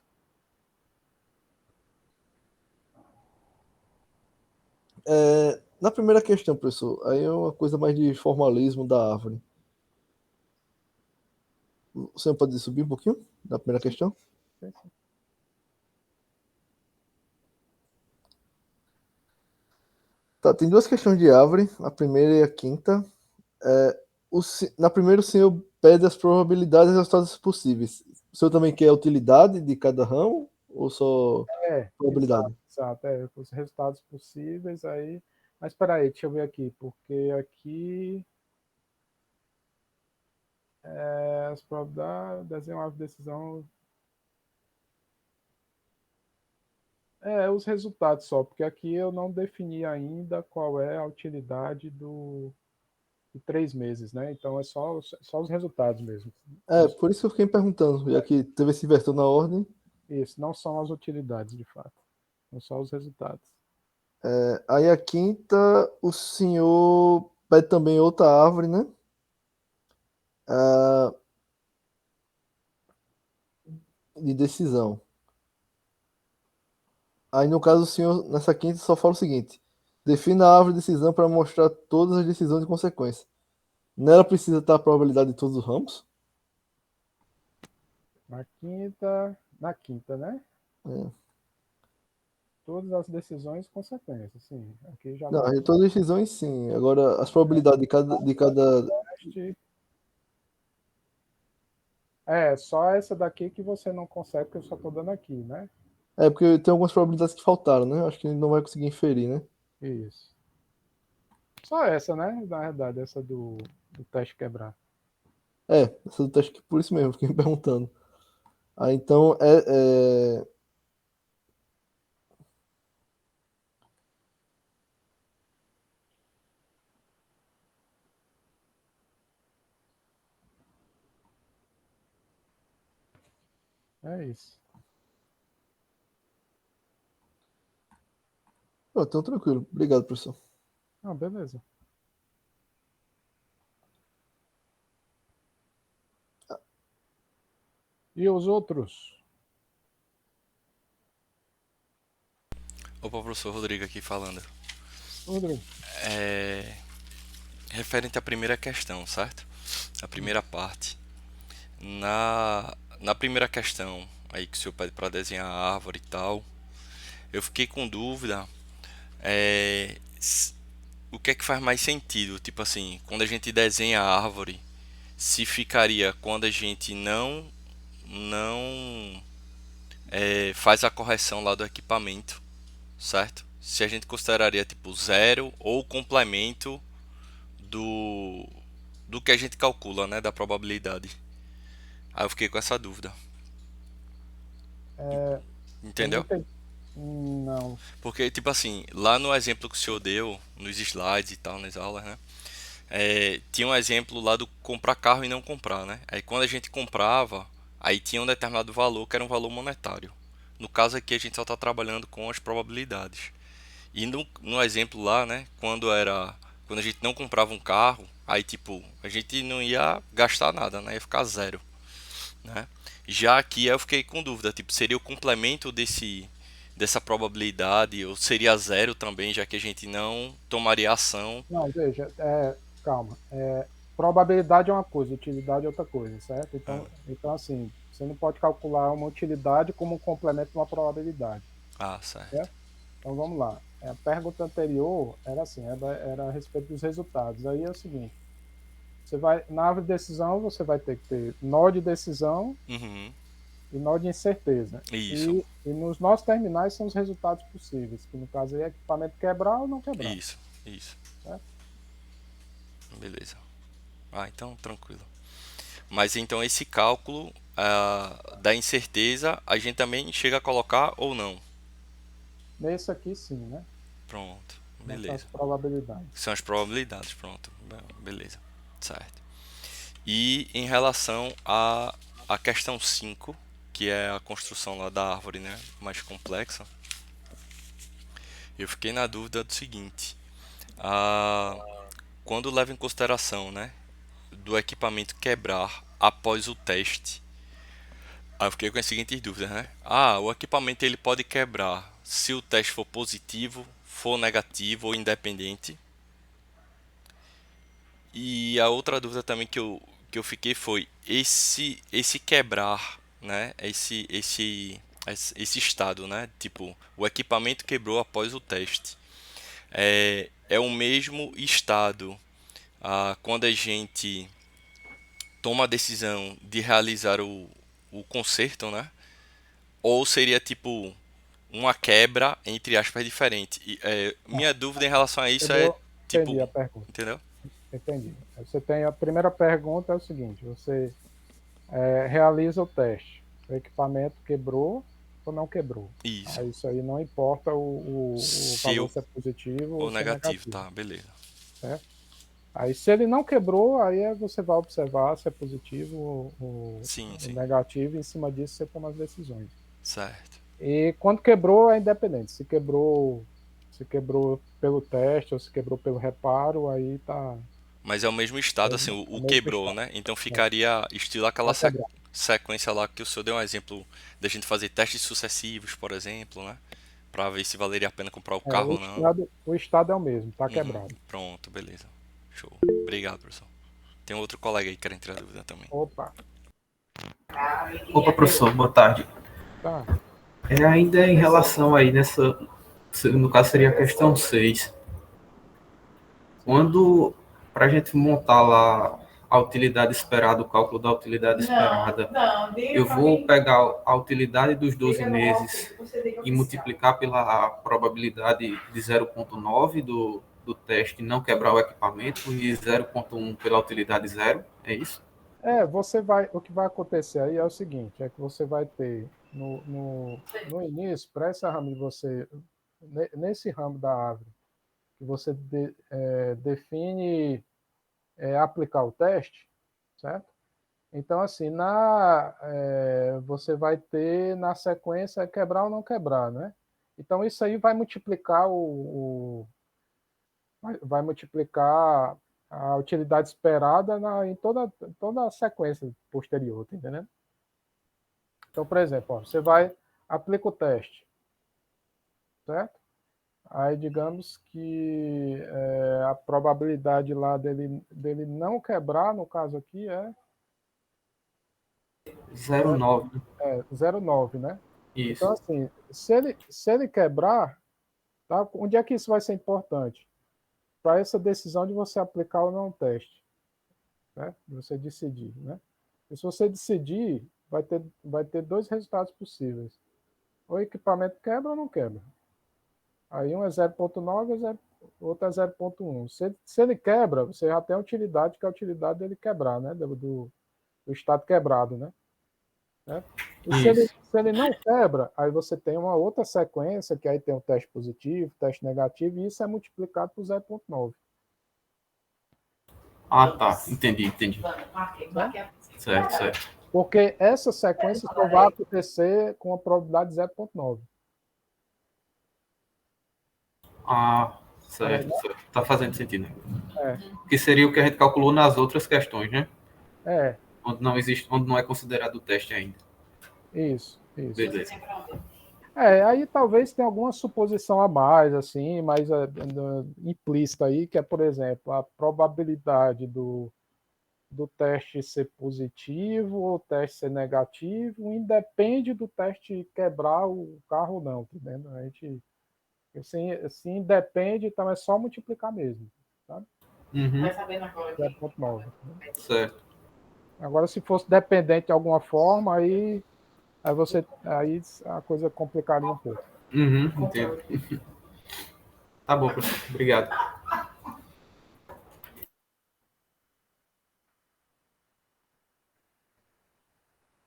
Na primeira questão, professor, aí é uma coisa mais de formalismo da árvore. O senhor pode subir um pouquinho na primeira Sim, questão? sim, sim. Tá, tem duas questões de árvore, a primeira e a quinta. Na primeira, o senhor pede as probabilidades e resultados possíveis. O senhor também quer a utilidade de cada ramo ou só Exato, probabilidade? exato. Os resultados possíveis aí. Mas espera aí, deixa eu ver aqui, porque aqui as probabilidades, desenho uma decisão. Os resultados só, porque aqui eu não defini ainda qual é a utilidade de 3 meses, né? Então é só os resultados mesmo. Por isso que eu fiquei me perguntando, já que teve esse inversão na ordem. Isso, não são as utilidades de fato, são só os resultados. Aí a quinta, o senhor pede também outra árvore, né? Ah, de decisão. Aí no caso, o senhor, nessa quinta, só fala o seguinte: defina a árvore de decisão para mostrar todas as decisões e consequências. Nela precisa estar a probabilidade de todos os ramos? Na quinta, né? É. Todas as decisões e consequências, sim. Aqui já Não, está de todas as decisões, sim. Agora, as probabilidades de cada. teste. Só essa daqui que você não consegue, que eu só estou dando aqui, né? Porque tem algumas probabilidades que faltaram, né? Acho que ele não vai conseguir inferir, né? Isso. Só essa, né? Na verdade, essa do teste quebrar. Essa do teste aqui, por isso mesmo, fiquei me perguntando. Aí então é. É isso. Então tranquilo. Obrigado, professor. Ah, beleza. E os outros? Opa, professor Rodrigo aqui falando. Rodrigo? Referente à primeira questão, certo? A primeira parte. Na primeira questão, aí que o senhor pede para desenhar a árvore e tal, eu fiquei com dúvida o que é que faz mais sentido. Tipo assim, quando a gente desenha a árvore, se ficaria quando a gente não faz a correção lá do equipamento, certo? Se a gente consideraria tipo zero ou complemento do, do que a gente calcula, né, da probabilidade. Aí eu fiquei com essa dúvida. Eu não Entendeu? entendi. Não. Porque, tipo assim, lá no exemplo que o senhor deu, nos slides e tal, nas aulas, né? Tinha um exemplo lá do comprar carro e não comprar, né? Aí quando a gente comprava, aí tinha um determinado valor que era um valor monetário. No caso aqui a gente só está trabalhando com as probabilidades. E no exemplo lá, né? Quando a gente não comprava um carro, aí tipo, a gente não ia gastar nada, né? Ia ficar zero, né? Já aqui eu fiquei com dúvida, tipo, seria o complemento dessa probabilidade ou seria zero também, já que a gente não tomaria ação. Não, veja, calma. Probabilidade é uma coisa, utilidade é outra coisa, certo? Ah, Então, assim, você não pode calcular uma utilidade como um complemento de uma probabilidade, certo. certo? Então, vamos lá. A pergunta anterior era assim, era a respeito dos resultados. Aí é o seguinte, você vai, na árvore de decisão, você vai ter que ter nó de decisão Uhum, e nó de incerteza. isso, E nos nossos terminais são os resultados possíveis, que no caso aí é equipamento quebrar ou não quebrar, isso. certo? Beleza. Então tranquilo. Mas então esse cálculo da incerteza a gente também chega a colocar ou não? Nesse aqui sim, né? Pronto, Nessas beleza. probabilidades. São as probabilidades, pronto. Beleza, certo. E em relação à questão 5 que é a construção lá da árvore, né, mais complexa, eu fiquei na dúvida do seguinte: ah, quando leva em consideração, né, do equipamento quebrar após o teste, aí eu fiquei com as seguintes dúvidas, né? O equipamento ele pode quebrar se o teste for positivo, for negativo ou independente. E a outra dúvida também que eu fiquei foi esse quebrar, né? Esse estado, né? Tipo, o equipamento quebrou após o teste. É o mesmo estado quando a gente toma a decisão de realizar o conserto, né? Ou seria tipo uma quebra, entre aspas, diferente. Minha dúvida em relação a isso é tipo, Entendi a pergunta. entendeu? Entendi. Você tem a primeira pergunta é o seguinte: você realiza o teste. O equipamento quebrou ou não quebrou? Isso. Isso aí não importa o Se valor eu se é positivo ou ou se é negativo, negativo, tá, beleza. certo? Aí se ele não quebrou, aí você vai observar se é positivo Sim, ou sim. negativo, e em cima disso você toma as decisões. Certo. E quando quebrou é independente. Se quebrou pelo teste ou se quebrou pelo reparo, aí tá Mas é o mesmo estado, assim, é o o mesmo quebrou, estado. né? Então Né? ficaria estilo aquela Tá quebrado. sequência lá que o senhor deu um exemplo da gente fazer testes sucessivos, por exemplo, né? Pra ver se valeria a pena comprar o carro ou não. O estado é o mesmo, tá Uhum. quebrado. Pronto, beleza. Show. Obrigado, professor. Tem outro colega aí que quer entrar dúvida também. Opa, Opa, professor, boa tarde. tá. Ainda em relação aí no caso seria a questão 6. Quando, para a gente montar lá a utilidade esperada, o cálculo da utilidade esperada, eu vou pegar a utilidade dos 12 meses e multiplicar pela probabilidade de 0,9 do teste não quebrar o equipamento e 0,1 pela utilidade zero, é isso? O que vai acontecer aí é o seguinte, é que você vai ter no início, para essa ramo nesse ramo da árvore, que você define aplicar o teste, certo? Então, assim, você vai ter na sequência quebrar ou não quebrar, né? Então, isso aí vai multiplicar vai multiplicar a utilidade esperada em toda a sequência posterior, tá entendendo? Então, por exemplo, ó, você aplica o teste, certo? Aí, digamos que a probabilidade lá dele não quebrar, no caso aqui, é 0,9. 0,9, né? Isso. Então, assim, se ele quebrar, tá? Onde é que isso vai ser importante? Para essa decisão de você aplicar ou não o teste, né? De você decidir, né? E se você decidir, vai ter dois resultados possíveis. O equipamento quebra ou não quebra. Aí um é 0,9, outro é 0,1. Se ele quebra, você já tem a utilidade, que é a utilidade dele quebrar, né? Do estado quebrado, né? E se ele não quebra, aí você tem uma outra sequência, que aí tem o teste positivo, teste negativo, e isso é multiplicado por 0,9. Ah, tá. Entendi. Certo. Porque essa sequência só vai acontecer com a probabilidade 0,9. Ah, certo. Tá fazendo sentido. É. Que seria o que a gente calculou nas outras questões, né? É. Onde não é considerado o teste ainda. Isso. Beleza. Aí talvez tenha alguma suposição a mais, assim, mais implícita aí, que é, por exemplo, a probabilidade do teste ser positivo ou teste ser negativo, independe do teste quebrar o carro ou não, tá vendo? A gente, se independe, então é só multiplicar mesmo, sabe? Uhum. 0,9. Certo. Agora, se fosse dependente de alguma forma, aí a coisa complicaria um pouco. Uhum, entendo. Tá bom, professor. Obrigado.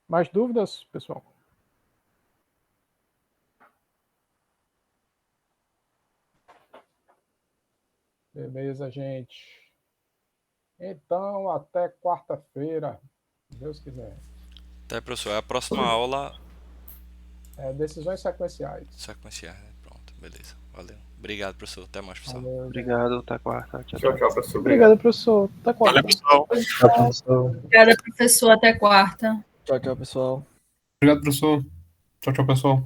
Mais dúvidas, pessoal? Beleza, gente. Então, até quarta-feira, se Deus quiser. Até, professor. A próxima aula Decisões sequenciais. sequenciais, né? Pronto, beleza. Valeu. Obrigado, professor. Até mais, professor. Valeu, Obrigado, até quarta. Tchau, professor. Obrigado, professor. Até quarta. Valeu, pessoal. Tchau, pessoal. Obrigada, professor. Até quarta. Tchau, pessoal. Obrigado, professor. Tchau, pessoal.